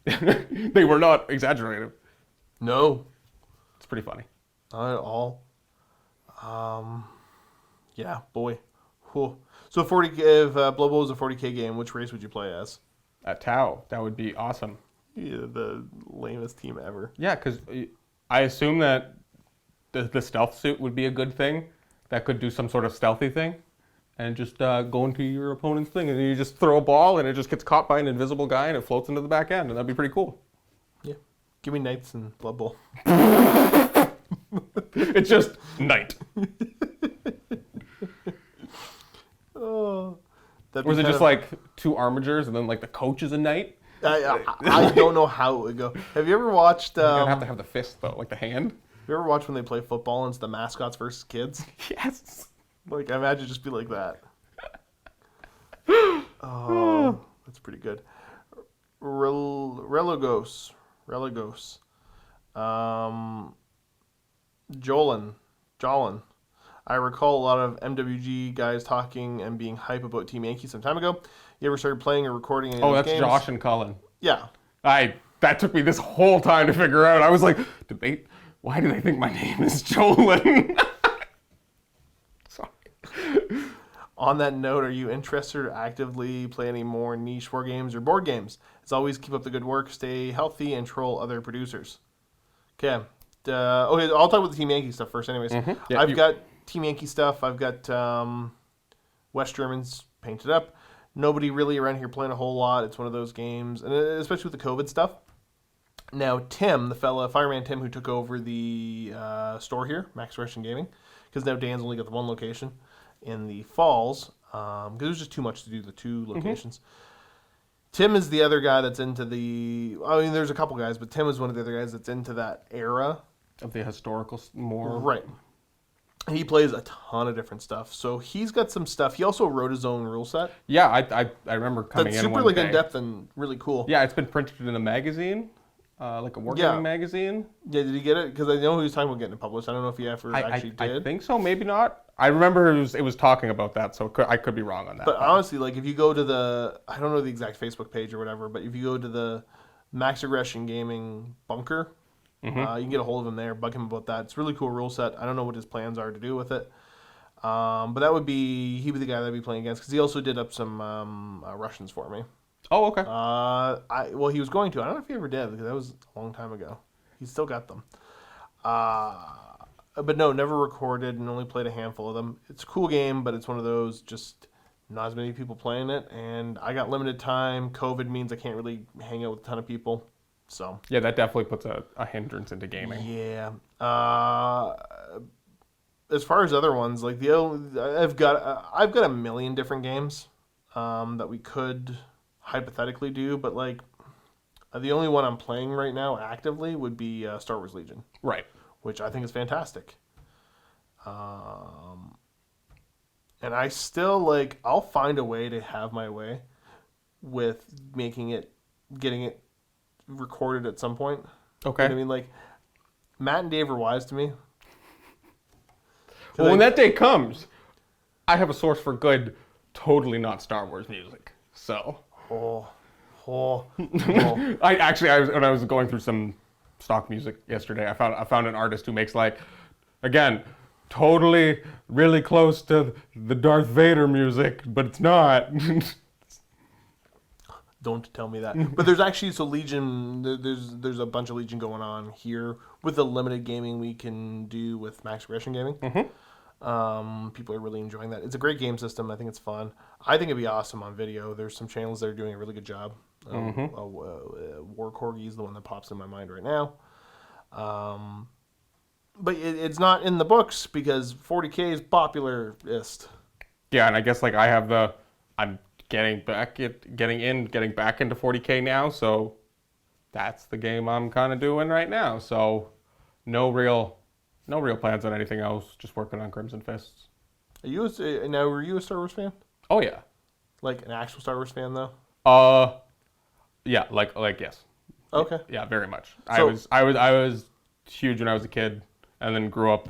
S3: They were not exaggerated.
S2: No.
S3: It's pretty funny.
S2: Not at all. Yeah, boy. Whew. So if Blood Bowl was a 40k game, which race would you play as?
S3: At Tau. That would be awesome.
S2: Yeah, the lamest team ever.
S3: Yeah, because I assume that the stealth suit would be a good thing. That could do some sort of stealthy thing. And just go into your opponent's thing. And you just throw a ball and it just gets caught by an invisible guy and it floats into the back end. And that'd be pretty cool.
S2: Yeah. Give me Knights and Blood Bowl.
S3: It's just Knight.
S2: Oh.
S3: Or is it just like 2 armigers and then like the coach is a knight?
S2: I don't know how it would go. Have you ever watched...
S3: You're going to have to have the fist though, like the hand.
S2: Have you ever watched when they play football and it's the mascots versus kids?
S3: Yes.
S2: Like, I imagine just be like that. Oh, that's pretty good. Relegos. Jolin. I recall a lot of MWG guys talking and being hype about Team Yankee some time ago. You ever started playing or recording any of those games?
S3: Oh, that's Josh and Cullen.
S2: Yeah.
S3: That took me this whole time to figure out. I was like, why do they think my name is Jolin? Sorry.
S2: On that note, are you interested or actively play any more niche war games or board games? As always, keep up the good work, stay healthy, and troll other producers. Okay. I'll talk about the Team Yankee stuff first anyways. Mm-hmm. Yeah, I've got Team Yankee stuff. I've got West Germans painted up. Nobody really around here playing a whole lot. It's one of those games, and especially with the COVID stuff. Now, Tim, the fella, Fireman Tim, who took over the store here, Max Russian Gaming, because now Dan's only got the one location in the Falls, because it was just too much to do the 2 locations. Mm-hmm. Tim is the other guy that's into there's a couple guys, but Tim is one of the other guys that's into that era.
S3: Of the historical more.
S2: Right. He plays a ton of different stuff. So he's got some stuff. He also wrote his own rule set.
S3: Yeah, I remember coming
S2: that's
S3: in
S2: super
S3: one day.
S2: in-depth and really cool.
S3: Yeah, it's been printed in a magazine, like a wargaming magazine.
S2: Yeah, did he get it? Because I know he was talking about getting it published. I don't know if he ever actually did.
S3: I think so, maybe not. I remember it was talking about that, so I could be wrong on that.
S2: But honestly, like if you go to I don't know the exact Facebook page or whatever, but if you go to the Max Aggression Gaming bunker, you can get a hold of him there, bug him about that. It's a really cool rule set. I don't know what his plans are to do with it. But he'd be the guy that I'd be playing against, because he also did up some Russians for me.
S3: Oh, okay.
S2: He was going to. I don't know if he ever did, because that was a long time ago. He's still got them. But no, never recorded and only played a handful of them. It's a cool game, but it's one of those just not as many people playing it. And I got limited time. COVID means I can't really hang out with a ton of people. So
S3: yeah, that definitely puts a hindrance into gaming.
S2: Yeah. As far as other ones, like I've got a million different games that we could hypothetically do, but like the only one I'm playing right now actively would be Star Wars Legion.
S3: Right.
S2: which I think is fantastic. And I still like, I'll find a way to have my way with getting it recorded at some point.
S3: Okay.
S2: You know what I mean, like, Matt and Dave are wise to me.
S3: Well, when that day comes, I have a source for good, totally not Star Wars music. So. When I was going through some stock music yesterday, I found an artist who makes, like, again, totally really close to the Darth Vader music, but it's not.
S2: Don't tell me that. But there's actually, so Legion, there's a bunch of Legion going on here with the limited gaming we can do with Max Aggression Gaming. People are really enjoying that. It's a great game system. I think it's fun. I think it'd be awesome on video. There's some channels that are doing a really good job. War Corgi is the one that pops in my mind right now. But it's not in the books because 40K is popularist.
S3: Yeah, and I guess like I'm getting back into 40K now, so that's the game I'm kind of doing right now. So no real plans on anything else. Just working on Crimson Fists.
S2: Were you a Star Wars fan?
S3: Oh yeah.
S2: Like an actual Star Wars fan though?
S3: Yeah, like yes.
S2: Okay.
S3: Yeah, very much.
S2: So,
S3: I was huge when I was a kid, and then grew up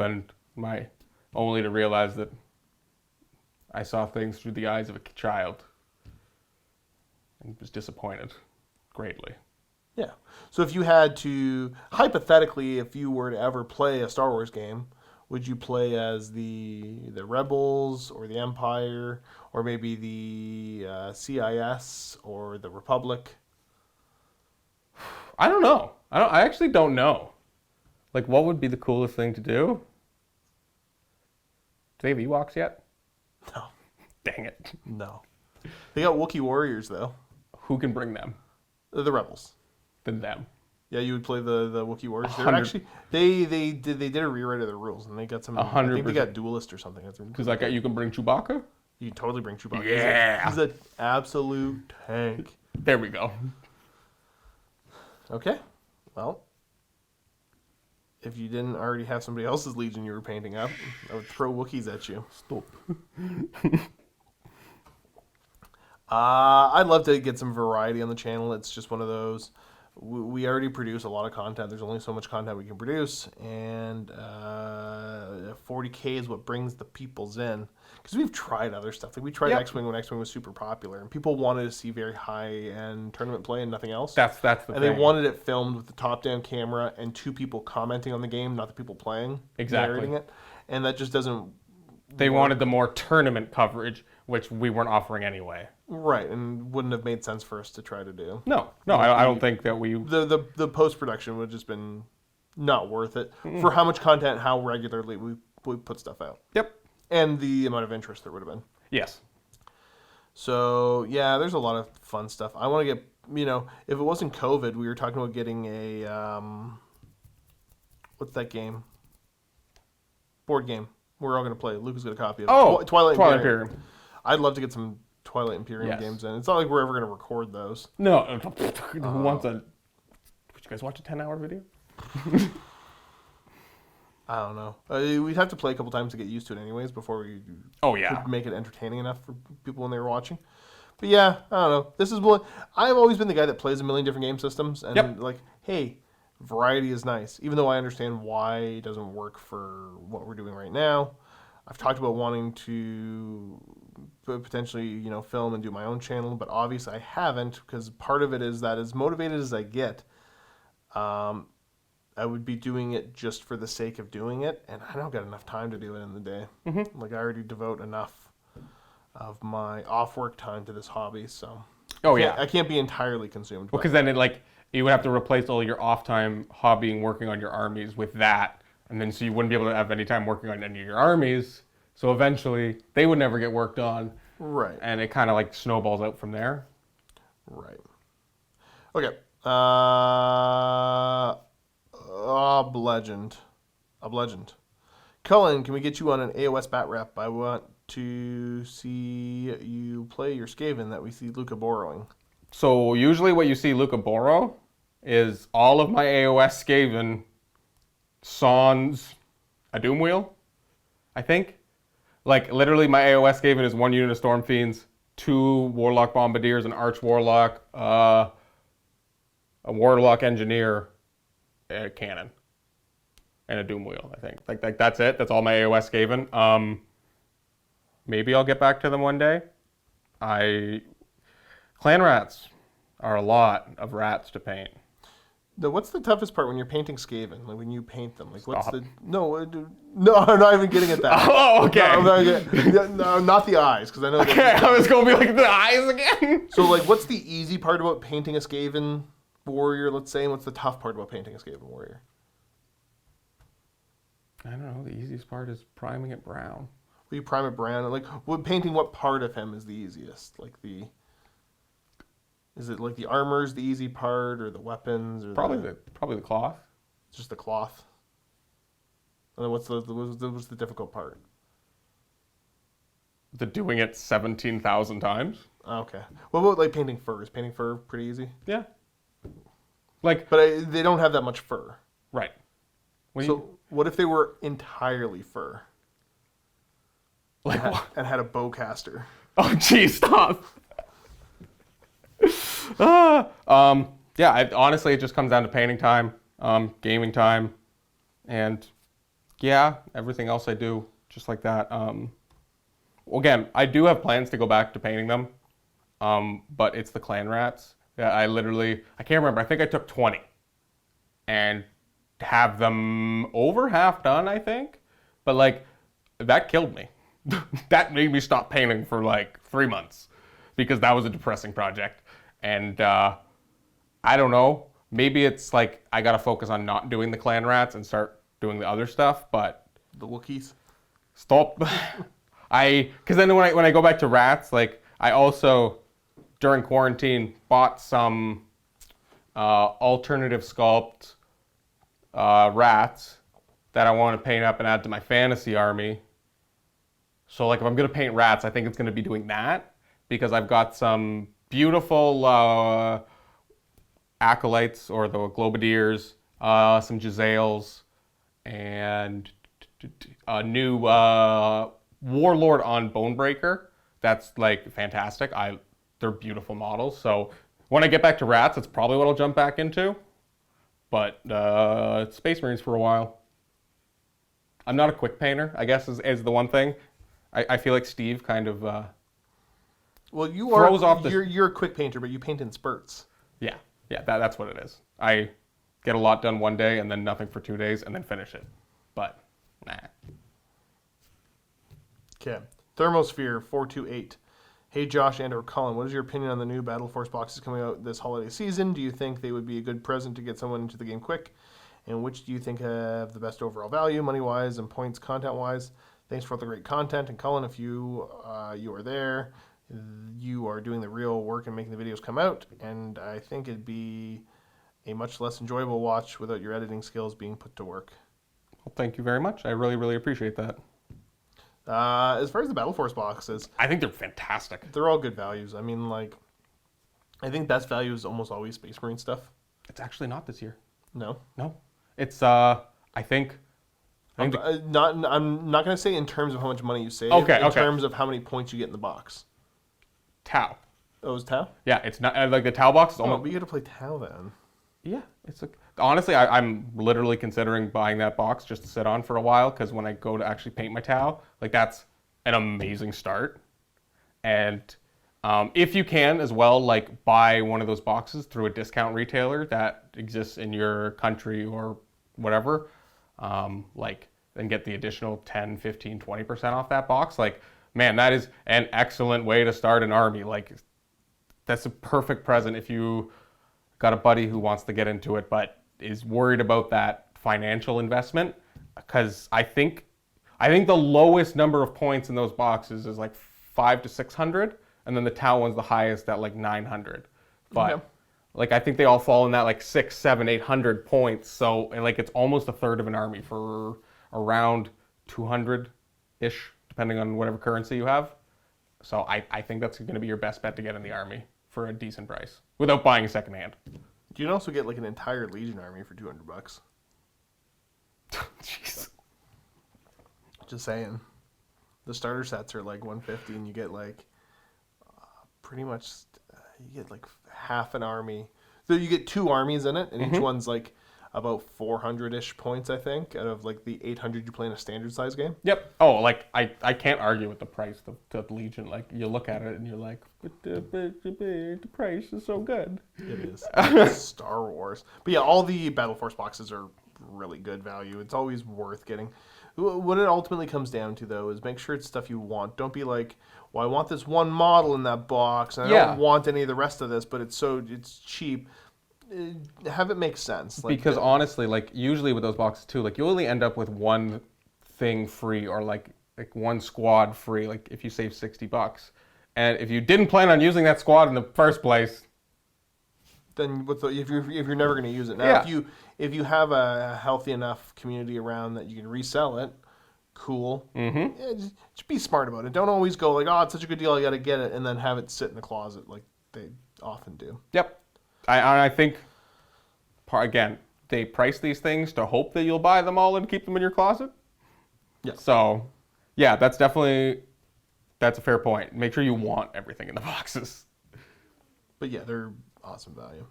S3: only to realize that I saw things through the eyes of a child, and was disappointed greatly.
S2: Yeah. So if you had to, hypothetically, if you were to ever play a Star Wars game, would you play as the Rebels or the Empire or maybe the CIS or the Republic?
S3: I don't know. I actually don't know. Like, what would be the coolest thing to do? Do they have Ewoks yet?
S2: No.
S3: Dang it.
S2: No. They got Wookiee warriors though.
S3: Who can bring them?
S2: The Rebels.
S3: Than them.
S2: Yeah, you would play the Wookiee warriors. They're actually they did a rewrite of the rules and they got some.
S3: 100%.
S2: I think they got duelist or something.
S3: Because like you can bring Chewbacca.
S2: You can totally bring Chewbacca.
S3: Yeah.
S2: He's an absolute tank.
S3: There we go.
S2: Okay. Well, if you didn't already have somebody else's Legion you were painting up, I would throw Wookiees at you.
S3: Stop.
S2: I'd love to get some variety on the channel. It's just one of those. We already produce a lot of content. There's only so much content we can produce, and 40K is what brings the peoples in. Because we've tried other stuff. Like we tried X-Wing when X-Wing was super popular, and people wanted to see very high-end tournament play and nothing else.
S3: That's the thing.
S2: And they wanted it filmed with the top-down camera and two people commenting on the game, not the people playing, narrating it. And that just doesn't.
S3: They wanted the more tournament coverage, which we weren't offering anyway.
S2: Right, and wouldn't have made sense for us to try to do.
S3: No, I don't think that we.
S2: The post production would have just been not worth it for how much content, how regularly we put stuff out.
S3: Yep.
S2: And the amount of interest there would have been.
S3: Yes.
S2: So yeah, there's a lot of fun stuff. I want to get, if it wasn't COVID, we were talking about getting a what's that game? Board game. We're all going to play. Luka's got a copy of it. Twilight Imperium. I'd love to get some Twilight Imperium games in. It's not like we're ever going to record those.
S3: No. Who wants a... Would you guys watch a 10-hour video?
S2: I don't know. We'd have to play a couple times to get used to it anyways before we could make it entertaining enough for people when they were watching. But yeah, I don't know. This is what... I've always been the guy that plays a million different game systems. And like, hey, variety is nice. Even though I understand why it doesn't work for what we're doing right now. I've talked about wanting to potentially, film and do my own channel, but obviously I haven't because part of it is that as motivated as I get, I would be doing it just for the sake of doing it, and I don't got enough time to do it in the day. Mm-hmm. Like I already devote enough of my off-work time to this hobby, so I can't be entirely consumed.
S3: Well, because then you would have to replace all your off time hobbying, working on your armies with that. And then so you wouldn't be able to have any time working on any of your armies. So eventually they would never get worked on.
S2: Right.
S3: And it kind of like snowballs out from there.
S2: Right. Okay. Legend. Cullen, can we get you on an AOS bat rep? I want to see you play your Skaven that we see Luka borrowing.
S3: So usually what you see Luka borrow is all of my AOS Skaven Sans a Doom Wheel, I think. Like, literally, my AOS Skaven is 1 unit of Storm Fiends, 2 Warlock Bombardiers, an Arch Warlock, a Warlock Engineer, a Cannon, and a Doom Wheel, I think. Like that's it. That's all my AOS Skaven. Maybe I'll get back to them one day. Clan rats are a lot of rats to paint.
S2: What's the toughest part when you're painting Skaven? Like when you paint them, like what's the no? I'm not even getting at that.
S3: Oh, okay.
S2: No, not the eyes, because I know.
S3: Okay, I was gonna be like the eyes again.
S2: So like, what's the easy part about painting a Skaven warrior? Let's say, and what's the tough part about painting a Skaven warrior?
S3: I don't know. The easiest part is priming it brown.
S2: Will you prime it brown? Like, painting what part of him is the easiest? Is it like the armor's the easy part, or the weapons, or
S3: probably the cloth?
S2: Just the cloth. And then what's the difficult part?
S3: The doing it 17,000 times.
S2: Okay. What about like painting fur? Is painting fur pretty easy?
S3: Yeah. Like,
S2: but they don't have that much fur.
S3: Right.
S2: What if they were entirely fur?
S3: Like
S2: and had a bowcaster?
S3: Oh, geez, stop. Yeah, honestly, it just comes down to painting time, gaming time, and yeah, everything else I do just like that. Again, I do have plans to go back to painting them, but it's the clan rats. Yeah, I can't remember. I think I took 20 and have them over half done, I think. But like, that killed me. That made me stop painting for like 3 months because that was a depressing project. And I don't know, maybe it's like I gotta focus on not doing the clan rats and start doing the other stuff, but...
S2: The Wookiees?
S3: Stop. Because then when I go back to rats, like I also, during quarantine, bought some alternative sculpt rats that I want to paint up and add to my fantasy army. So like if I'm gonna paint rats, I think it's gonna be doing that because I've got some beautiful acolytes or the globadiers, some Giselles, and a new warlord on Bonebreaker. That's like fantastic. They're beautiful models. So when I get back to rats, that's probably what I'll jump back into. But Space Marines for a while. I'm not a quick painter, I guess is the one thing. I feel like Steve kind of
S2: well, you're a quick painter, but you paint in spurts.
S3: Yeah, that's what it is. I get a lot done one day and then nothing for 2 days and then finish it. But, nah.
S2: Okay. Thermosphere 428. Hey Josh and or Cullen, what is your opinion on the new Battle Force boxes coming out this holiday season? Do you think they would be a good present to get someone into the game quick? And which do you think have the best overall value, money-wise and points content-wise? Thanks for all the great content. And Cullen, if you are there, you are doing the real work and making the videos come out. And I think it'd be a much less enjoyable watch without your editing skills being put to work.
S3: Well, thank you very much. I really, really appreciate that.
S2: As far as the Battle Force boxes,
S3: I think they're fantastic.
S2: They're all good values. I mean, like, I think best value is almost always Space Marine stuff.
S3: It's actually not this year.
S2: No?
S3: It's, I think
S2: I'm not going to say in terms of how much money you save.
S3: Okay.
S2: In terms of how many points you get in the box.
S3: Tau.
S2: Oh, it's Tau?
S3: Yeah, it's not, like the Tau box is almost...
S2: Oh, but you got to play Tau then.
S3: Yeah, it's like... Honestly, I'm literally considering buying that box just to sit on for a while, because when I go to actually paint my Tau, like that's an amazing start. And if you can as well, like buy one of those boxes through a discount retailer that exists in your country or whatever, like then get the additional 10, 15, 20% off that box. Like, man, that is an excellent way to start an army. Like, that's a perfect present if you got a buddy who wants to get into it, but is worried about that financial investment, because I think the lowest number of points in those boxes is like 500 to 600, and then the Tau one's the highest at like 900. But like I think they all fall in that like 600, 700, 800 points. So and like it's almost a third of an army for around 200-ish, depending on whatever currency you have. So I think that's going to be your best bet to get in the army for a decent price without buying a second hand.
S2: You can also get like an entire Legion army for $200.
S3: Jeez.
S2: Just saying. The starter sets are like 150, and you get like pretty much you get like half an army. So you get 2 armies in it, and each one's like about 400-ish points, I think, out of like the 800 you play in a standard size game.
S3: Yep. Oh, like I can't argue with the price of Legion. Like you look at it and you're like, but the price is so good.
S2: It is. It's Star Wars. But yeah, all the Battle Force boxes are really good value. It's always worth getting. What it ultimately comes down to, though, is make sure it's stuff you want. Don't be like, well, I want this one model in that box, and I don't want any of the rest of this, but it's cheap. Have it make sense. Like,
S3: because honestly, like usually with those boxes too, like you only end up with one thing free or like one squad free. Like if you save $60, and if you didn't plan on using that squad in the first place,
S2: then if you're never going to use it now, if you have a healthy enough community around that you can resell it, cool. Just be smart about it. Don't always go like, oh, it's such a good deal, I got to get it, and then have it sit in the closet like they often do.
S3: Yep. I think, again, they price these things to hope that you'll buy them all and keep them in your closet.
S2: Yeah.
S3: So, yeah, that's a fair point. Make sure you want everything in the boxes.
S2: But yeah, they're awesome value.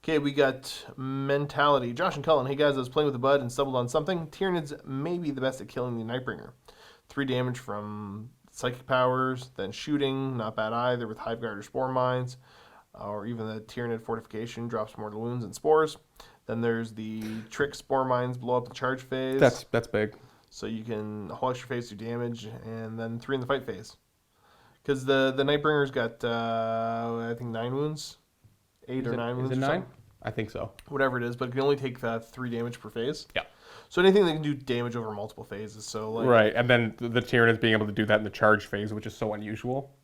S2: Okay, we got Mentality. Josh and Cullen. Hey guys, I was playing with a bud and stumbled on something. Tyranids may be the best at killing the Nightbringer. 3 damage from psychic powers, then shooting, not bad either with Hive Guard or Spore Mines. Or even the Tyranid Fortification drops mortal wounds and spores. Then there's the Trick Spore Mines blow up the charge phase.
S3: That's big.
S2: So you can whole extra phase do damage, and then 3 in the fight phase. Because the Nightbringer's got, I think, 9 wounds. 8 or 9 wounds.
S3: Is it
S2: or
S3: 9?
S2: something.
S3: I think so.
S2: Whatever it is, but it can only take 3 damage per phase.
S3: Yeah.
S2: So anything that can do damage over multiple phases. So like,
S3: right, and then the Tyranids being able to do that in the charge phase, which is so unusual.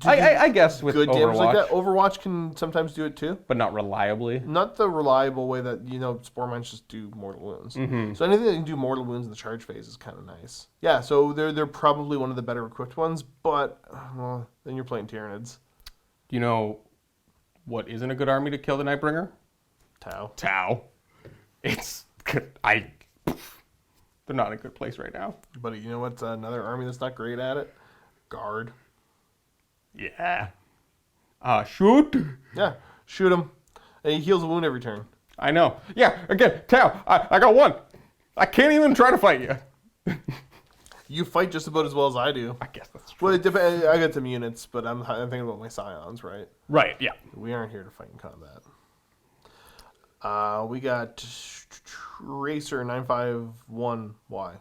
S3: I guess with
S2: good
S3: Overwatch,
S2: damage like that. Overwatch can sometimes do it too,
S3: but not reliably.
S2: Not the reliable way that Spore Mines just do mortal wounds. So anything that can do mortal wounds in the charge phase is kind of nice. Yeah, so they're probably one of the better equipped ones, but well, then you're playing Tyranids.
S3: Do you know what isn't a good army to kill the Nightbringer? Tau. It's they're not in a good place right now.
S2: But you know what's another army that's not great at it? Guard.
S3: Yeah. Shoot.
S2: Yeah, shoot him. And he heals a wound every turn.
S3: I know. Yeah, again, Tau, I got 1. I can't even try to fight you.
S2: You fight just about as well as I do.
S3: I guess that's true.
S2: Well, it depends. I got some units, but I'm thinking about my scions, right?
S3: Right, yeah.
S2: We aren't here to fight in combat. We got Racer 951Y.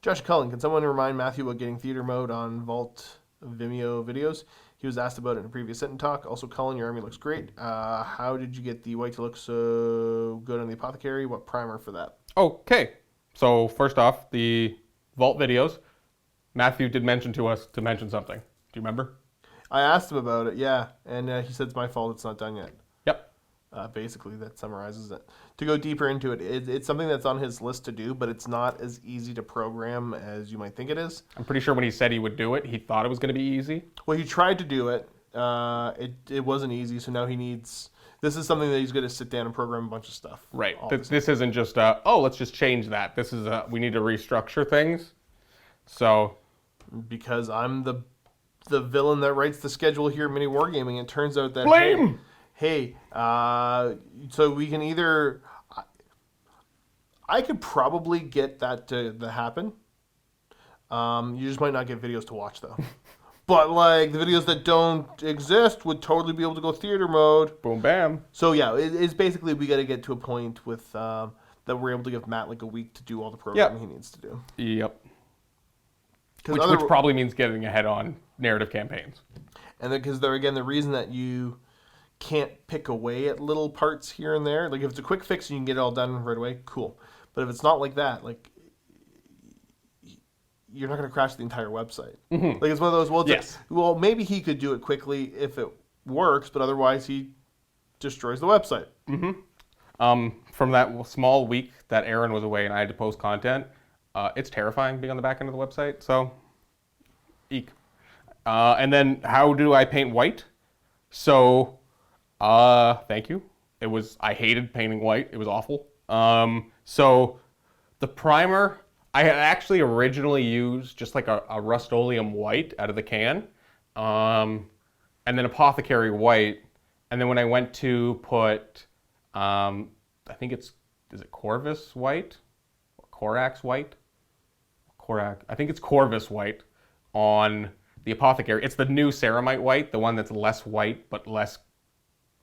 S2: Josh Cullen, can someone remind Matthew about getting theater mode on Vault Vimeo videos? He was asked about it in a previous sit and talk. Also, Cullen, your army looks great. How did you get the white to look so good on the apothecary? What primer for that?
S3: Okay. So first off, the Vault videos. Matthew did mention to us to mention something. Do you remember?
S2: I asked him about it, yeah. And he said it's my fault it's not done yet.
S3: Yep.
S2: Basically, that summarizes it. To go deeper into it, it's something that's on his list to do, but it's not as easy to program as you might think it is.
S3: I'm pretty sure when he said he would do it, he thought it was going to be easy.
S2: Well, he tried to do it. It wasn't easy, so now he needs... This is something that he's going to sit down and program a bunch of stuff.
S3: Right. This isn't just, let's just change that. This is, we need to restructure things. So...
S2: Because I'm the villain that writes the schedule here at MiniWarGaming, it turns out that...
S3: Blame!
S2: Hey, so we can either... I could probably get that to happen. You just might not get videos to watch, though. But, like, the videos that don't exist would totally be able to go theater mode.
S3: Boom, bam.
S2: So, yeah, it's basically we got to get to a point with that we're able to give Matt, like, a week to do all the programming he needs to do.
S3: Yep. Which probably means getting ahead on narrative campaigns.
S2: And then, because, again, the reason that you can't pick away at little parts here and there, like, if it's a quick fix and you can get it all done right away, cool. But if it's not like that, like, you're not going to crash the entire website. Mm-hmm. Like, it's one of those, well, maybe he could do it quickly if it works, but otherwise he destroys the website.
S3: Mm-hmm. From that small week that Aaron was away and I had to post content, it's terrifying being on the back end of the website, so eek. And then how do I paint white? So, thank you. I hated painting white. It was awful. So the primer, I had actually originally used just like a Rust-Oleum white out of the can, and then Apothecary white. And then when I went to put, I think is it Corvus white? Or Corax white? I think it's Corvus white on the Apothecary. It's the new Ceramite white, the one that's less white but less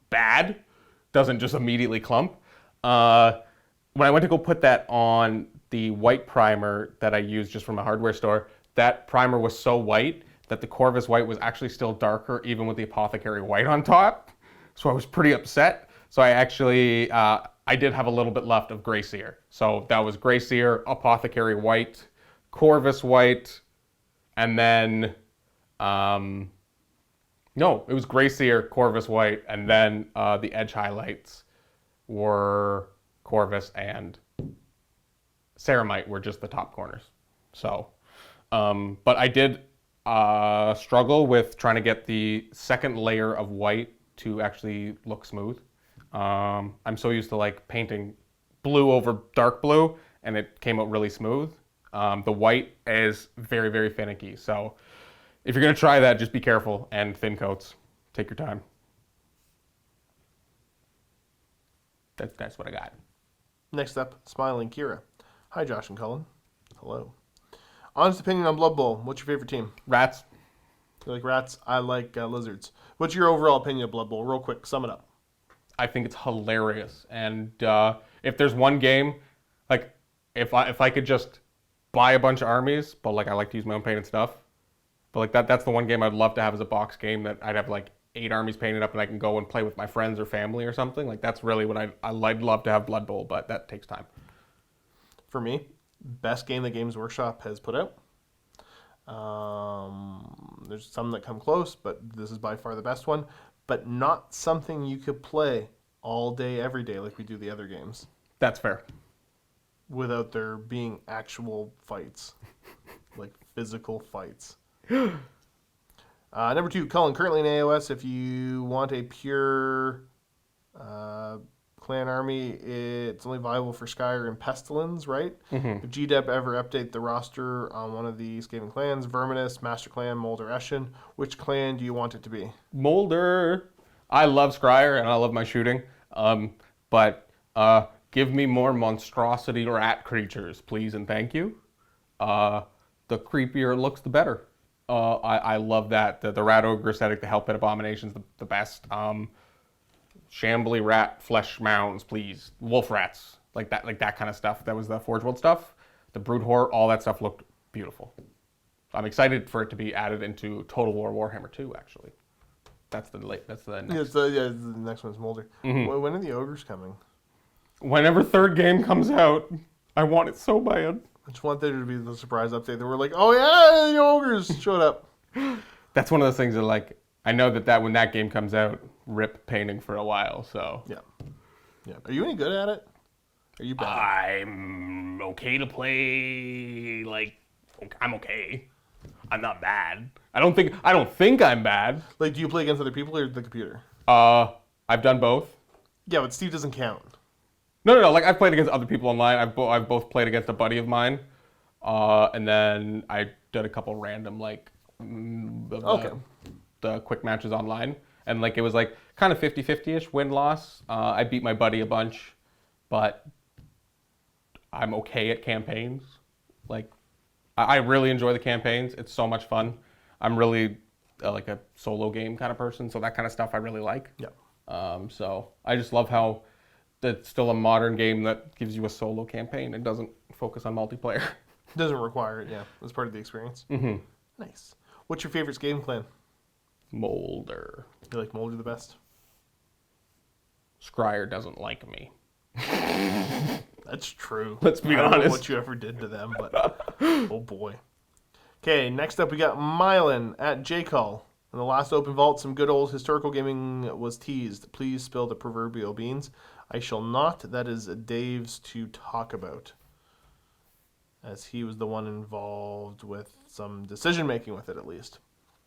S3: bad. Doesn't just immediately clump. When I went to go put that on the white primer that I used just from a hardware store, that primer was so white that the Corvus white was actually still darker even with the Apothecary white on top. So I was pretty upset. So I actually, I did have a little bit left of Grey Seer. So that was Grey Seer, Apothecary white, Corvus white, and then, no, it was Grey Seer, Corvus white, and then the edge highlights were Corvus and Ceramite were just the top corners. So, but I did struggle with trying to get the second layer of white to actually look smooth. I'm so used to like painting blue over dark blue, and it came out really smooth. The white is very, very finicky. So if you're going to try that, just be careful and thin coats. Take your time. That's what I got.
S2: Next up, Smiling Kira. Hi, Josh and Cullen. Hello. Honest opinion on Blood Bowl. What's your favorite team?
S3: Rats.
S2: You like rats? I like lizards. What's your overall opinion of Blood Bowl? Real quick, sum it up.
S3: I think it's hilarious. And if there's one game, like if I could just buy a bunch of armies, but like I like to use my own painted stuff. But like that's the one game I'd love to have as a box game that I'd have like 8 armies painted up and I can go and play with my friends or family or something. Like that's really what I'd love to have Blood Bowl, but that takes time.
S2: For me, best game that Games Workshop has put out. There's some that come close, but this is by far the best one. But not something you could play all day, every day like we do the other games.
S3: That's fair.
S2: Without there being actual fights. Like physical fights. Number 2, Cullen. Currently in AOS, if you want a pure clan army, it's only viable for Skyer and Pestilence, right?
S3: Mm-hmm.
S2: If GDEP ever update the roster on one of the Skaven clans, Verminus, Master Clan, Molder, Eshin, which clan do you want it to be?
S3: Molder. I love Scryer and I love my shooting. But give me more monstrosity rat creatures, please and thank you. The creepier it looks, the better. I love that. The rat ogre aesthetic, the Hellpit Abomination's the best. Shambly rat flesh mounds, please. Wolf rats, like that kind of stuff. That was the Forge World stuff. The Brood Horror, all that stuff looked beautiful. I'm excited for it to be added into Total War Warhammer 2, actually. That's the next.
S2: The next one's Molder.
S3: Mm-hmm.
S2: When are the ogres coming?
S3: Whenever third game comes out, I want it so bad.
S2: I just want there to be the surprise update that we're like, oh yeah, the ogres showed up.
S3: That's one of those things that like, I know that when that game comes out, rip painting for a while, so.
S2: Yeah. Are you any good at it? Are you bad?
S3: I'm okay to play, like, I'm okay. I'm not bad. I don't think I'm bad.
S2: Like, do you play against other people or the computer?
S3: I've done both.
S2: Yeah, but Steve doesn't count.
S3: No. Like I've played against other people online. I've both played against a buddy of mine, and then I did a couple random like the quick matches online, and like it was like kind of 50-50ish win-loss. I beat my buddy a bunch, but I'm okay at campaigns. Like I really enjoy the campaigns. It's so much fun. I'm really like a solo game kind of person, so that kind of stuff I really like.
S2: Yeah.
S3: So I just love how it's still a modern game that gives you a solo campaign. It doesn't focus on multiplayer.
S2: It doesn't require it, yeah. That's part of the experience.
S3: Mm-hmm.
S2: Nice. What's your favorite Skaven clan?
S3: Molder.
S2: You like Molder the best?
S3: Scryer doesn't like me.
S2: That's true.
S3: Let's be
S2: I don't know
S3: honest.
S2: what you ever did to them, but oh boy. Okay, next up we got Mylan at JCall. In the last open vault, some good old historical gaming was teased. Please spill the proverbial beans. I shall not. That is Dave's to talk about, as he was the one involved with some decision making with it, at least.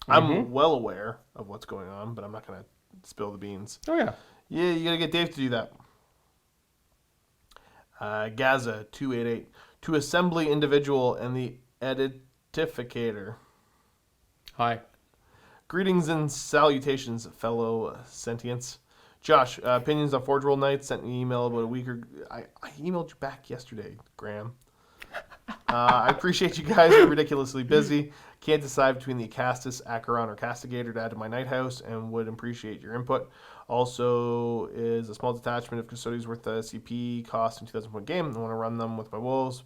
S2: Mm-hmm. I'm well aware of what's going on, but I'm not going to spill the beans.
S3: Oh yeah.
S2: Yeah, you got to get Dave to do that. Gaza 288. To Assembly Individual and the Editificator.
S3: Hi.
S2: Greetings and salutations, fellow sentients. Josh, opinions on Forge World Nights. Sent me an email about a week or... I emailed you back yesterday, Graham. I appreciate you guys are ridiculously busy. Can't decide between the Acastus, Acheron, or Castigator to add to my night house and would appreciate your input. Also, is a small detachment of Custodians worth the CP cost in 2,000 point game. I want to run them with my wolves,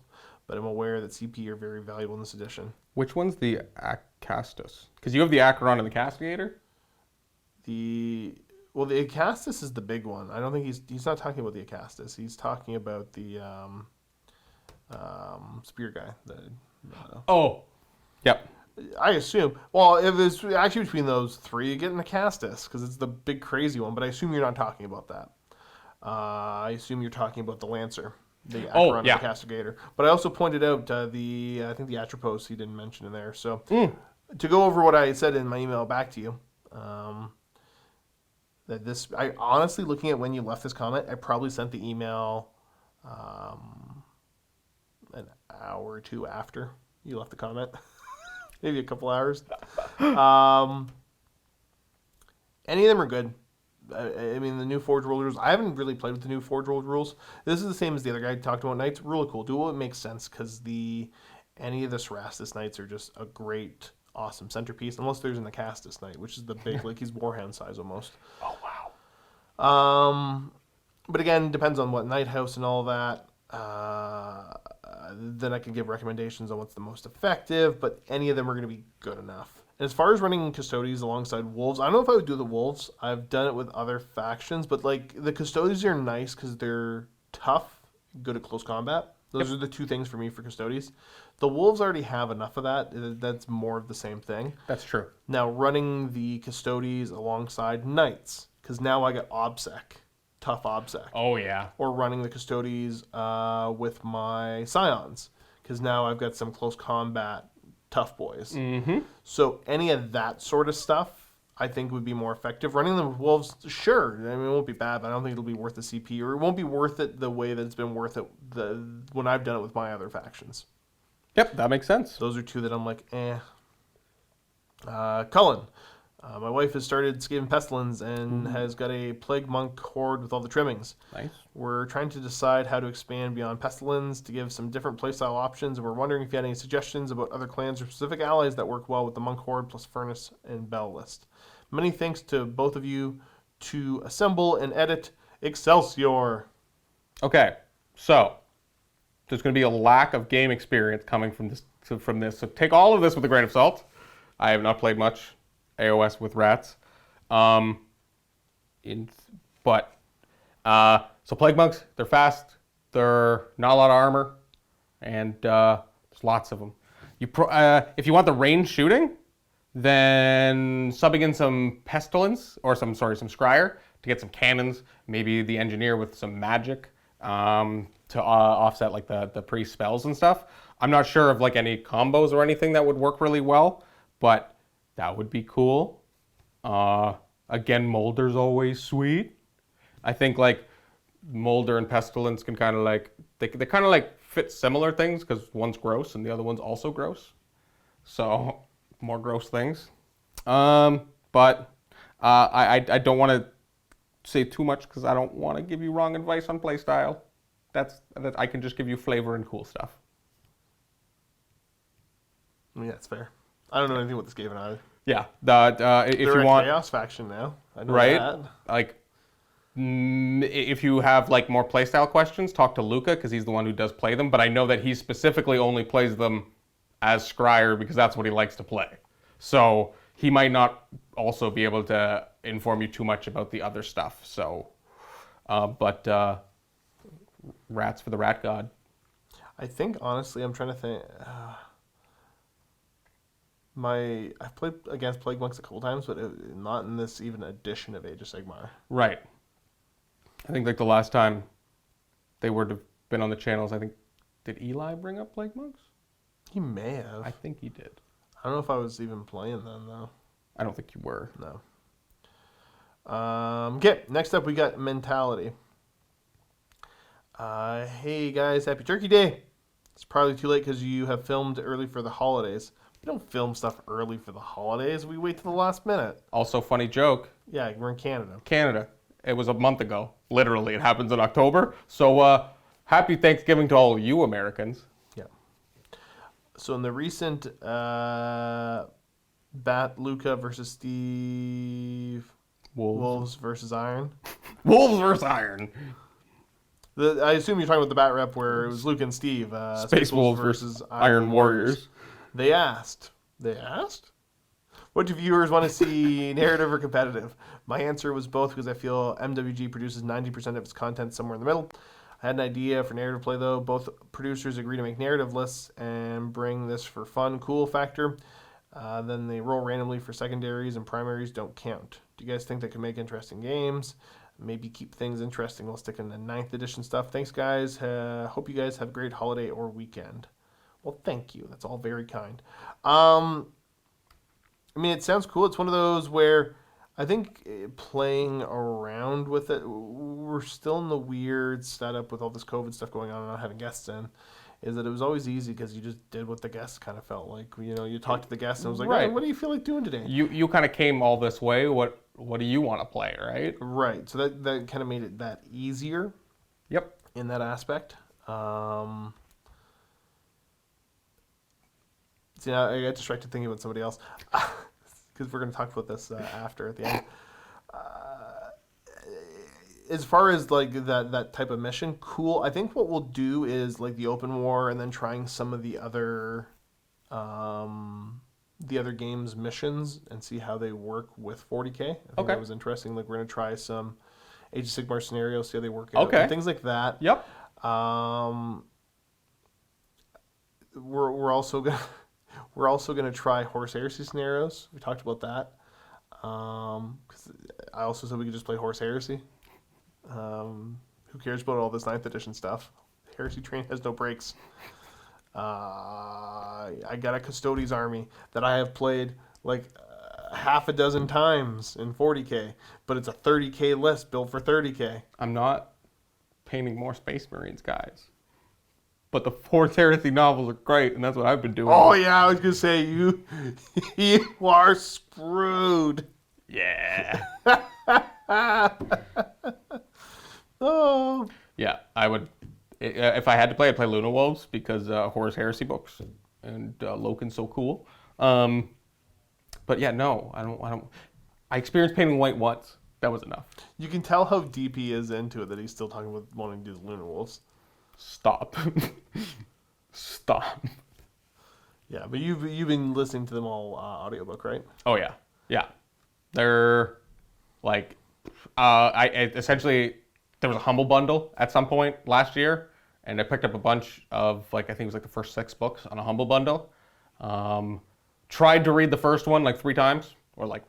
S2: but I'm aware that CP are very valuable in this edition.
S3: Which one's the Acastus? Because you have the Acheron and the Castigator?
S2: The Acastus is the big one. I don't think he's not talking about the Acastus. He's talking about the spear guy.
S3: Oh, yep.
S2: I assume. Well, if it's actually between those three, you get an Acastus because it's the big crazy one. But I assume you're not talking about that. I assume you're talking about the Lancer, the Acheron and the Castigator. But I also pointed out I think the Atropos he didn't mention in there. So to go over what I said in my email back to you, that this, I honestly, looking at when you left this comment, I probably sent the email an hour or two after you left the comment. Maybe a couple hours. Any of them are good. I mean, the new Forge World rules. I haven't really played with the new Forge World rules. This is the same as the other guy talked about Knights. Really cool. Do what makes sense because any of the Cerastus Knights are just a great, awesome centerpiece. Unless there's an Acastus Knight, which is the big, like he's Warhound size almost.
S3: Oh wow.
S2: But again, depends on what Night House and all that. Then I can give recommendations on what's the most effective, but any of them are going to be good enough. And as far as running Custodies alongside Wolves, I don't know if I would do the Wolves. I've done it with other factions, but like the Custodies are nice because they're tough, good at close combat. Those are the two things for me for Custodies. The Wolves already have enough of that. That's more of the same thing.
S3: That's true.
S2: Now running the Custodies alongside Knights, because now I got OBSEC. Tough OBSEC.
S3: Oh yeah.
S2: Or running the Custodies with my Scions, because now I've got some close combat tough boys.
S3: Mm-hmm.
S2: So any of that sort of stuff, I think would be more effective. Running them with Wolves, sure. I mean, it won't be bad, but I don't think it'll be worth the CP, or it won't be worth it the way that it's been worth it when I've done it with my other factions.
S3: Yep, that makes sense.
S2: Those are two that I'm like, eh. Cullen. My wife has started Skaven Pestilence and has got a Plague Monk horde with all the trimmings.
S3: Nice.
S2: We're trying to decide how to expand beyond Pestilence to give some different playstyle options, and we're wondering if you had any suggestions about other clans or specific allies that work well with the Monk horde plus Furnace and Bell list. Many thanks to both of you to assemble and edit Excelsior.
S3: Okay, so there's going to be a lack of game experience coming from this. So take all of this with a grain of salt. I have not played much AOS with rats. So Plague Monks, they're fast, they're not a lot of armor, and there's lots of them. If you want the range shooting, then subbing in some Pestilence, or some Scryer, to get some cannons, maybe the Engineer with some magic to offset like the pre-spells and stuff. I'm not sure of like any combos or anything that would work really well, but that would be cool. Again, Molder's always sweet. I think like Molder and Pestilence can kind of like, they kind of like fit similar things because one's gross and the other one's also gross. So more gross things. But I don't want to say too much because I don't want to give you wrong advice on playstyle. I can just give you flavor and cool stuff.
S2: I mean, that's fair. I don't know anything about this game either.
S3: Yeah, if
S2: They're
S3: you want
S2: Chaos faction now, I know
S3: right,
S2: that.
S3: like if you have like more playstyle questions, talk to Luka because he's the one who does play them. But I know that he specifically only plays them as Scryer because that's what he likes to play. So he might not also be able to inform you too much about the other stuff. So, but rats for the rat god.
S2: I think honestly, I'm trying to think. I've played against Plague Monks a couple times, but not in this even edition of Age of Sigmar.
S3: Right. I think like the last time they would have been on the channels, I think, did Eli bring up Plague Monks?
S2: He may have.
S3: I think he did.
S2: I don't know if I was even playing then, though.
S3: I don't think you were.
S2: No. Okay, next up we got Mentality. Hey guys, happy Turkey Day. It's probably too late because you have filmed early for the holidays. We don't film stuff early for the holidays. We wait till the last minute.
S3: Also, funny joke.
S2: Yeah, we're in Canada.
S3: Canada. It was a month ago. Literally, it happens in October. So, happy Thanksgiving to all you Americans.
S2: Yeah. So in the recent Luka versus Steve Wolves versus Iron.
S3: Wolves versus Iron.
S2: I assume you're talking about the bat rep where it was Luke and Steve.
S3: Space Wolves versus Iron Warriors.
S2: They asked, what do viewers want to see, narrative or competitive? My answer was both because I feel MWG produces 90% of its content somewhere in the middle. I had an idea for narrative play though. Both producers agree to make narrative lists and bring this for fun, cool factor. Then they roll randomly for secondaries and primaries don't count. Do you guys think that could make interesting games? Maybe keep things interesting while sticking to 9th edition stuff. Thanks, guys. Hope you guys have a great holiday or weekend. Well, thank you. That's all very kind. I mean, it sounds cool. It's one of those where I think playing around with it, we're still in the weird setup with all this COVID stuff going on and not having guests in, is that it was always easy because you just did what the guests kind of felt like. You know, you talked to the guests and it was like,
S3: Right.
S2: hey, what do you feel like doing today?
S3: You kind of came all this way. What do you want to play, right?
S2: Right. So that kind of made it that easier
S3: Yep.
S2: in that aspect. See, now I got distracted thinking about somebody else because we're going to talk about this after at the end. As far as like that type of mission, cool. I think what we'll do is like the open war and then trying some of the other games missions and see how they work with 40K. I think
S3: Okay.
S2: that was interesting. Like we're going to try some Age of Sigmar scenarios, see how they work out.
S3: Okay.
S2: And things like that.
S3: Yep.
S2: We're also gonna try horse heresy scenarios. We talked about that. 'Cause I also said we could just play horse heresy. Who cares about all this 9th edition stuff? Heresy train has no brakes. I got a Custodes army that I have played like half a dozen times in 40K, but it's a 30K list built for 30K.
S3: I'm not painting more Space Marines, guys. But the Fourth Heresy novels are great, and that's what I've been doing.
S2: Oh yeah, I was gonna say you are screwed.
S3: Yeah.
S2: Oh.
S3: Yeah, I would. If I had to play, I'd play Luna Wolves because Horus Heresy books and Loken's so cool. But yeah, no, I don't. I experienced painting white once. That was enough.
S2: You can tell how deep he is into it that he's still talking about wanting to do the Luna Wolves.
S3: Stop. Stop.
S2: Yeah, but you've been listening to them all audiobook, right?
S3: Oh yeah, yeah. They're like, I essentially there was a Humble Bundle at some point last year, and I picked up a bunch of like I think it was like the first 6 books on a Humble Bundle. Tried to read the first one like 3 times, or like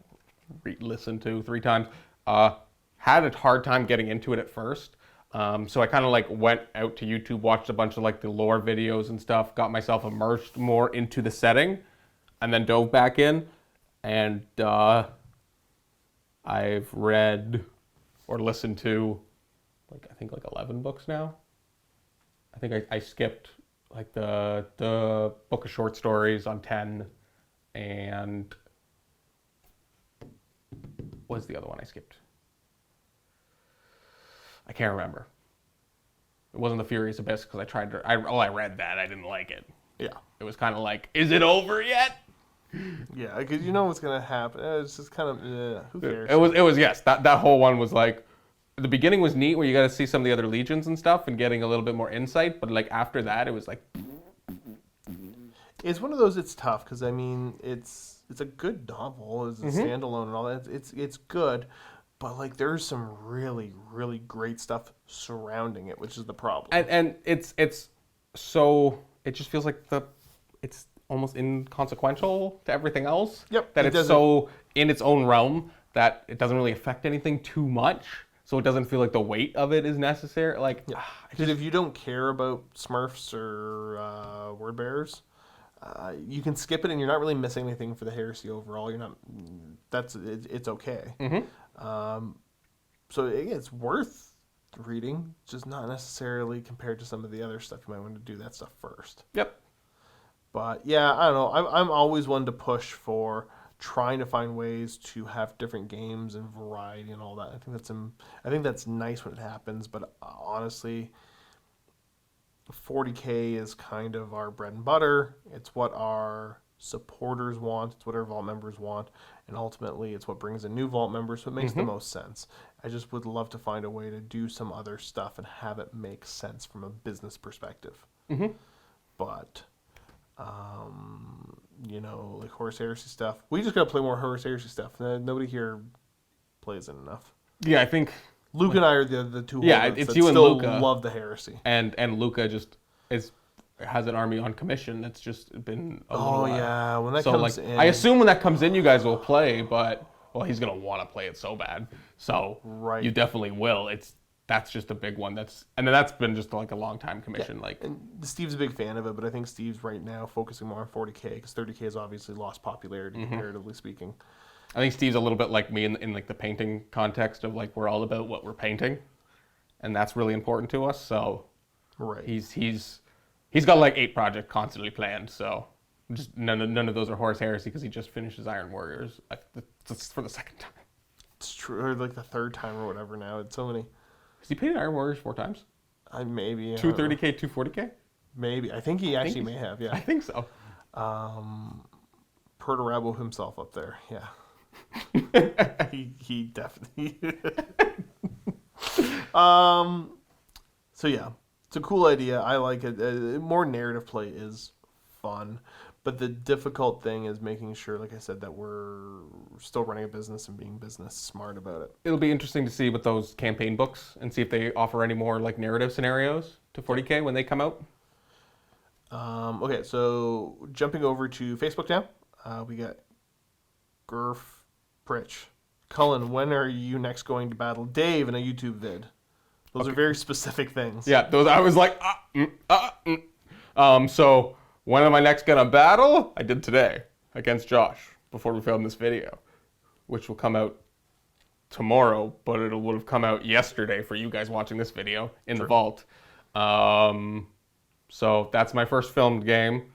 S3: listen to 3 times. Had a hard time getting into it at first. So I kind of like went out to YouTube, watched a bunch of like the lore videos and stuff, got myself immersed more into the setting, and then dove back in. And I've read or listened to like I think like 11 books now. I think I skipped like the book of short stories on 10, and what was the other one I skipped? I can't remember. It wasn't the Furious Abyss because I tried to. I read that. I didn't like it.
S2: Yeah.
S3: It was kind of like, is it over yet?
S2: Yeah, because you know what's gonna happen. It's just kind of who cares?
S3: It was yes. That whole one was like, the beginning was neat where you got to see some of the other legions and stuff and getting a little bit more insight. But like after that, it was like.
S2: It's one of those. It's tough because I mean it's a good novel. It's a standalone and all that. It's good. But like, there's some really, really great stuff surrounding it, which is the problem.
S3: And it's so it just feels like it's almost inconsequential to everything else.
S2: Yep,
S3: That
S2: it
S3: it's
S2: doesn't-
S3: so in its own realm that it doesn't really affect anything too much. So it doesn't feel like the weight of it is necessary. Like,
S2: Because if you don't care about Smurfs or word bearers, you can skip it, and you're not really missing anything for the heresy overall. You're not. It's okay. So it's worth reading, just not necessarily compared to some of the other stuff. You might want to do that stuff first.
S3: Yep.
S2: But yeah, I don't know. I'm always one to push for trying to find ways to have different games and variety and all that. I think that's nice when it happens. But honestly, 40K is kind of our bread and butter. It's what our supporters want. It's what our vault members want, and ultimately, it's what brings in new vault members. So it makes the most sense. I just would love to find a way to do some other stuff and have it make sense from a business perspective. But you know, like Horus Heresy stuff. We just gotta play more Horus Heresy stuff. Nobody here plays it enough.
S3: Yeah, I think
S2: Luke and I are the two.
S3: Yeah,
S2: holdouts
S3: it's
S2: that
S3: you and
S2: still
S3: Luka.
S2: love the Heresy.
S3: And Luka just has an army on commission that's just been a little while.
S2: Yeah, when that
S3: So
S2: comes
S3: like,
S2: in,
S3: I assume when that comes in, you guys will play, but well, he's gonna want to play it so bad. So
S2: Right.
S3: you definitely will. That's just a big one. And then that's been just like a long time commission. Like,
S2: and Steve's a big fan of it, but I think Steve's right now focusing more on 40K because 30K has obviously lost popularity comparatively speaking.
S3: I think Steve's a little bit like me in like the painting context of like we're all about what we're painting, and that's really important to us. So
S2: Right.
S3: he's got like 8 projects constantly planned. So just none of those are Horus Heresy because he just finished his Iron Warriors. That's for the second time.
S2: It's true, or like the third time or whatever now. It's so many.
S3: Has he painted Iron Warriors 4 times?
S2: Maybe.
S3: 2 30K, 2 40K?
S2: Maybe. I think he actually may have,
S3: I
S2: yeah.
S3: think so.
S2: Perturabo himself up there, yeah. he definitely. So yeah, it's a cool idea. I like it. More narrative play is fun, but the difficult thing is making sure, like I said, that we're still running a business and being business smart about it.
S3: It'll be interesting to see with those campaign books and see if they offer any more like narrative scenarios to 40K when they come out.
S2: Okay, so jumping over to Facebook now, we got Gurf Pritch. Cullen, when are you next going to battle Dave in a YouTube vid? Those are very specific things.
S3: Yeah, those I was like, so when am I next gonna battle? I did today against Josh before we filmed this video, which will come out tomorrow, but it would have come out yesterday for you guys watching this video in the vault. So that's my first filmed game.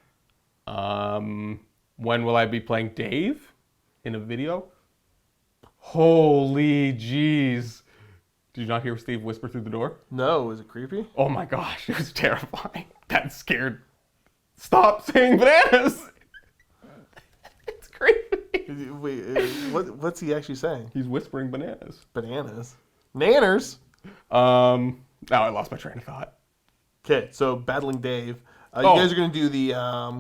S3: When will I be playing Dave in a video? Holy jeez. Did you not hear Steve whisper through the door?
S2: No, is it creepy?
S3: Oh my gosh, it was terrifying. That scared. Stop saying bananas! It's creepy.
S2: Wait, what's he actually saying?
S3: He's whispering bananas.
S2: Bananas? Nanners?
S3: Now I lost my train of thought.
S2: Okay, so battling Dave. You
S3: Oh.
S2: guys are going to do the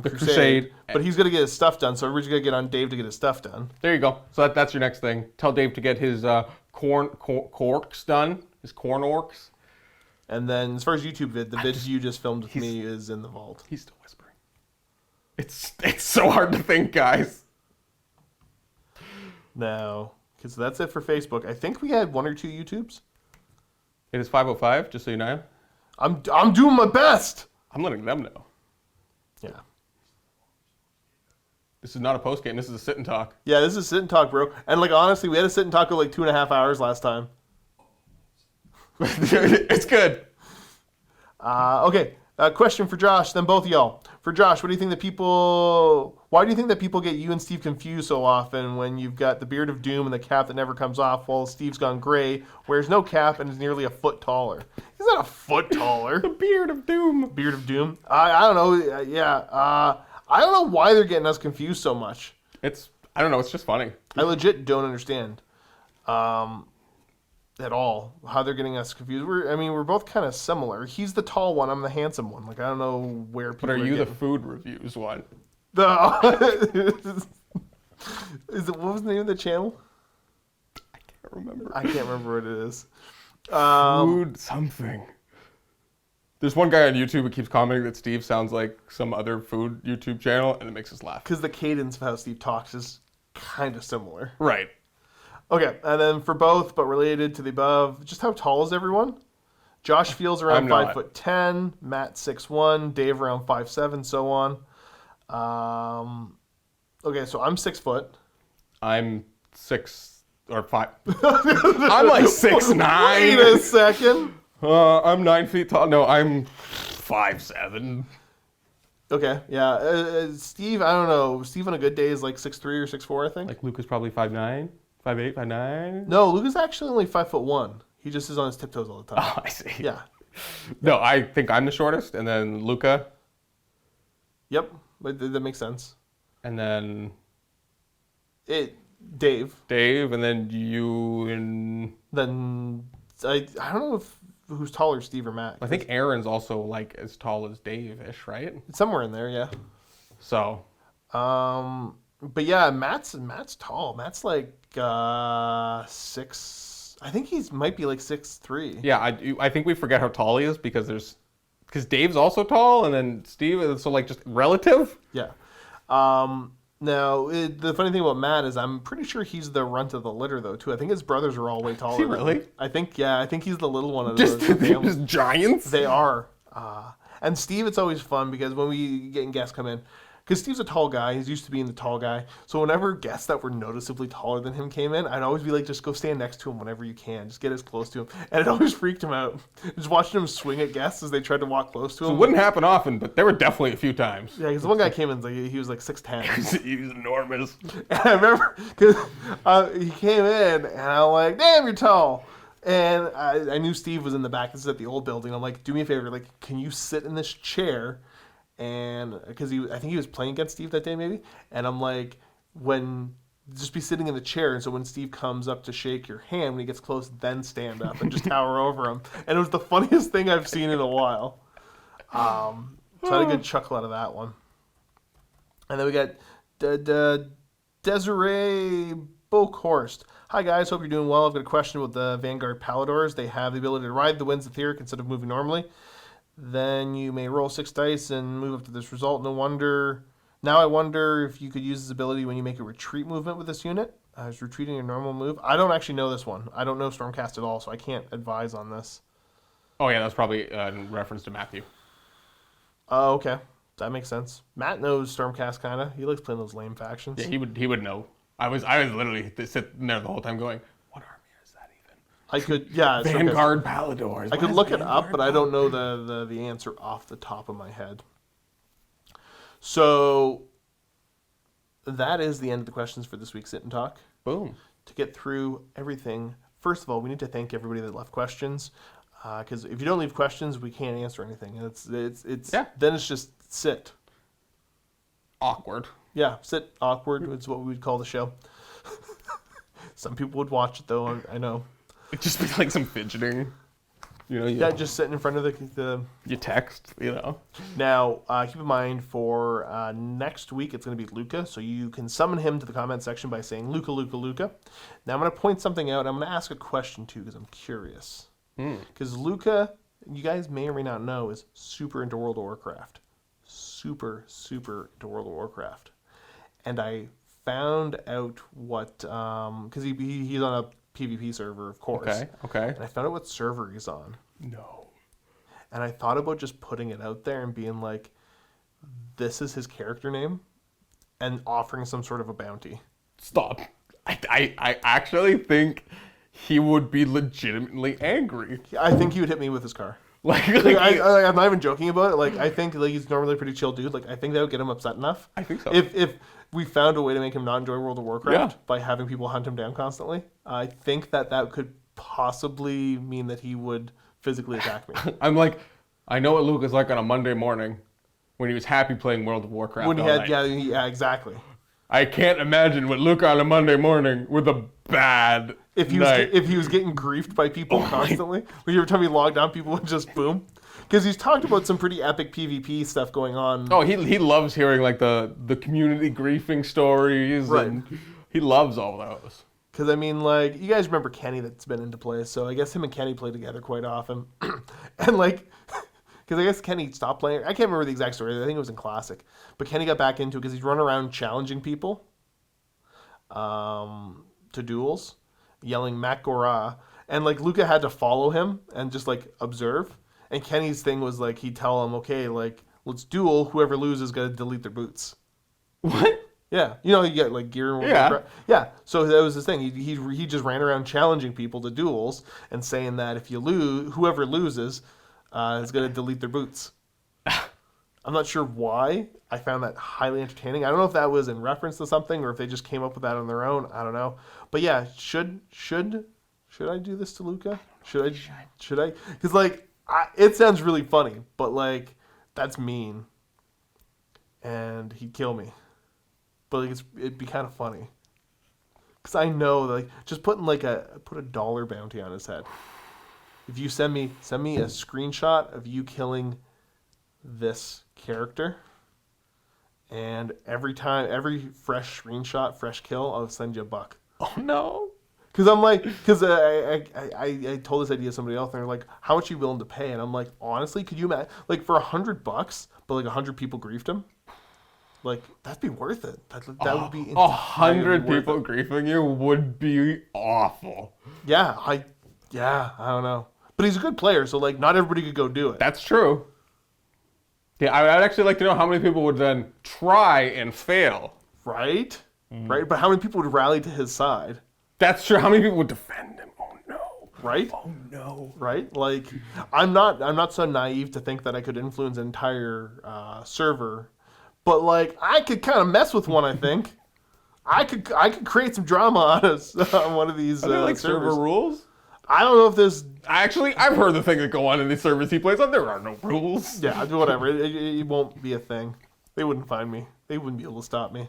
S2: crusade, but he's going to get his stuff done, so everybody's going to get on Dave to get his stuff done.
S3: There you go. So that's your next thing. Tell Dave to get his corks done, his corn orcs.
S2: And then as far as YouTube vid, the vid you just filmed with me is in the vault.
S3: He's still whispering. It's so hard to think, guys.
S2: Now, because that's it for Facebook. I think we had 1 or 2 YouTubes.
S3: It is 5:05, just so you know.
S2: I'm doing my best.
S3: I'm letting them know.
S2: Yeah.
S3: This is not a post game. This is a sit and talk.
S2: Yeah, this is sit and talk, bro. And like honestly, we had to sit and talk for like 2.5 hours last time.
S3: It's good.
S2: Okay. Question for Josh, then both of y'all. For Josh, why do you think that people get you and Steve confused so often when you've got the beard of doom and the cap that never comes off while Steve's gone gray, wears no cap and is nearly a foot taller? He's not a foot taller.
S3: The beard of doom.
S2: Beard of doom? I don't know. I don't know why they're getting us confused so much.
S3: I don't know. It's just funny.
S2: I legit don't understand at all how they're getting us confused. We're both kind of similar. He's the tall one. I'm the handsome one. Like I don't know where people.
S3: But are you
S2: getting...
S3: the food reviews one?
S2: What was the name of the channel?
S3: I can't remember.
S2: I can't remember what it is.
S3: Food something. There's one guy on YouTube who keeps commenting that Steve sounds like some other food YouTube channel, and it makes us laugh.
S2: Because the cadence of how Steve talks is kind of similar.
S3: Right.
S2: Okay, and then for both, but related to the above, just how tall is everyone? Josh feels around 5'10", Matt 6'1", Dave around 5'7", so on. Okay, so I'm 6 foot.
S3: I'm 6 or 5. I'm like 6'9".
S2: Wait a second.
S3: I'm 9 feet tall. No, I'm 5'7".
S2: Okay, yeah. Steve, I don't know. Steve on a good day is like 6'3" or 6'4", I think.
S3: Like Luka's probably 5'9", 5'8", 5'9".
S2: No, Luka's actually only 5'1". He just is on his tiptoes all the time.
S3: Oh, I see.
S2: Yeah.
S3: No, I think I'm the shortest, and then Luka,
S2: Yep, but that makes sense.
S3: and then
S2: Dave.
S3: Dave, and then you and
S2: Then I don't know if who's taller, Steve or Matt.
S3: I think Aaron's also like as tall as Dave-ish, right?
S2: It's somewhere in there, yeah.
S3: So
S2: But yeah, Matt's tall. Matt's like 6. I think he's might be like 6'3".
S3: yeah, I think we forget how tall he is because Dave's also tall, and then Steve is so like just relative.
S2: Yeah. Now, the funny thing about Matt is I'm pretty sure he's the runt of the litter, though, too. I think his brothers are all way taller.
S3: Is he
S2: than
S3: really?
S2: him. I think he's the little one of
S3: Just,
S2: the family.
S3: just giants.
S2: They are. And Steve, it's always fun because when we get guests come in, because Steve's a tall guy, he's used to being the tall guy. So whenever guests that were noticeably taller than him came in, I'd always be like, just go stand next to him whenever you can. Just get as close to him. And it always freaked him out. Just watching him swing at guests as they tried to walk close to him.
S3: So it wouldn't happen often, but there were definitely a few times.
S2: Yeah, because one guy came in, he was like 6'10".
S3: He was enormous.
S2: And I remember because he came in, and I'm like, "Damn, you're tall." And I knew Steve was in the back. This is at the old building. I'm like, "Do me a favor, like, can you sit in this chair?" And because I think he was playing against Steve that day, maybe. And I'm like, just be sitting in the chair. And so when Steve comes up to shake your hand, when he gets close, then stand up and just tower over him. And it was the funniest thing I've seen in a while. So I had a good chuckle out of that one. And then we got Desiree Bokhorst. Hi guys, hope you're doing well. I've got a question with the Vanguard Paladors. They have the ability to ride the winds etheric instead of moving normally. Then you may roll 6 dice and move up to this result. Now I wonder if you could use this ability when you make a retreat movement with this unit. Is retreating a normal move? I don't actually know this one. I don't know Stormcast at all, so I can't advise on this.
S3: Oh yeah, that's probably in reference to Matthew.
S2: Oh, okay. That makes sense. Matt knows Stormcast kind of. He likes playing those lame factions.
S3: Yeah, he would know. I was literally sitting there the whole time going, what army is that even?
S2: I could, yeah.
S3: Vanguard Paladors.
S2: I could look it up, but I don't know the answer off the top of my head. So that is the end of the questions for this week's Sit and Talk.
S3: Boom.
S2: To get through everything, first of all, we need to thank everybody that left questions. Because if you don't leave questions, we can't answer anything. And then it's just sit.
S3: Awkward.
S2: Yeah, sit awkward is what we would call the show. Some people would watch it though. I know.
S3: It'd just be like some fidgeting.
S2: Yeah, just sitting in front of the
S3: You text,
S2: Now, keep in mind for next week, it's going to be Luka. So you can summon him to the comment section by saying Luka, Luka, Luka. Now I'm going to point something out. I'm going to ask a question too because I'm curious. Because Luka, you guys may or may not know, is super into World of Warcraft. Super, super into World of Warcraft. And I found out what, because he's on a PvP server, of course.
S3: Okay.
S2: And I found out what server he's on.
S3: No.
S2: And I thought about just putting it out there and being like, this is his character name, and offering some sort of a bounty.
S3: Stop. I actually think he would be legitimately angry.
S2: I think he would hit me with his car. I'm not even joking about it. Like, I think he's normally a pretty chill dude. Like, I think that would get him upset enough.
S3: I think so.
S2: If we found a way to make him not enjoy World of Warcraft by having people hunt him down constantly, I think that could possibly mean that he would physically attack me.
S3: I'm like, I know what Luke is like on a Monday morning when he was happy playing World of Warcraft.
S2: When he had, yeah, exactly.
S3: I can't imagine what Luke on a Monday morning with a bad night.
S2: If he was getting griefed by people constantly, like every time he logged on, people would just boom. Because he's talked about some pretty epic PvP stuff going on.
S3: Oh, he loves hearing like the community griefing stories,
S2: right.
S3: And he loves all those.
S2: Because I mean, like, you guys remember Kenny that's been into play, so I guess him and Kenny play together quite often, and like. Because I guess Kenny stopped playing. I can't remember the exact story. I think it was in Classic. But Kenny got back into it because he's running around challenging people to duels, yelling Matt Gora. And like Luka had to follow him and just like observe. And Kenny's thing was like he'd tell him, okay, like let's duel. Whoever loses got to delete their boots.
S3: What?
S2: Yeah, you know, you get like gear and
S3: Yeah.
S2: yeah. So that was his thing. He just ran around challenging people to duels and saying that if you lose, whoever loses is going to delete their boots. I'm not sure why. I found that highly entertaining. I don't know if that was in reference to something or if they just came up with that on their own. I don't know. But yeah, should I do this to Luka? Should I? Because like it sounds really funny, but like that's mean, and he'd kill me. But like it'd be kind of funny. Because I know, like, just put a dollar bounty on his head. If you send me a screenshot of you killing this character, and every fresh screenshot, fresh kill, I'll send you $1.
S3: Oh no.
S2: Because I'm like, I told this idea to somebody else, and they're like, how much are you willing to pay? And I'm like, honestly, could you imagine, like, for $100, but like 100 people griefed him? Like, that'd be worth it. That would be
S3: 100 people griefing you would be awful.
S2: Yeah, I don't know. But he's a good player, so like not everybody could go do it.
S3: That's true. Yeah, I would actually like to know how many people would then try and fail.
S2: Right? Right? But how many people would rally to his side?
S3: That's true. How many people would defend him? Oh no.
S2: Right?
S3: Oh no.
S2: Right? Like I'm not so naive to think that I could influence an entire server. But like I could kind of mess with one. I think I could create some drama on one of these.
S3: Are there like
S2: servers.
S3: server rules?
S2: I don't know if there's.
S3: Actually, I've heard the things that go on in these servers he plays on. There are no rules.
S2: Yeah, whatever. It won't be a thing. They wouldn't find me. They wouldn't be able to stop me.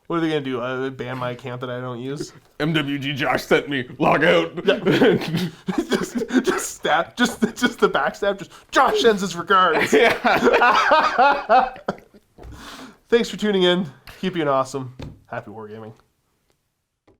S2: What are they gonna do? Ban my account that I don't use?
S3: MWG Josh sent me. Log out.
S2: Yeah. just the backstab. Just Josh sends his regards.
S3: Yeah.
S2: Thanks for tuning in. Keep being awesome. Happy wargaming.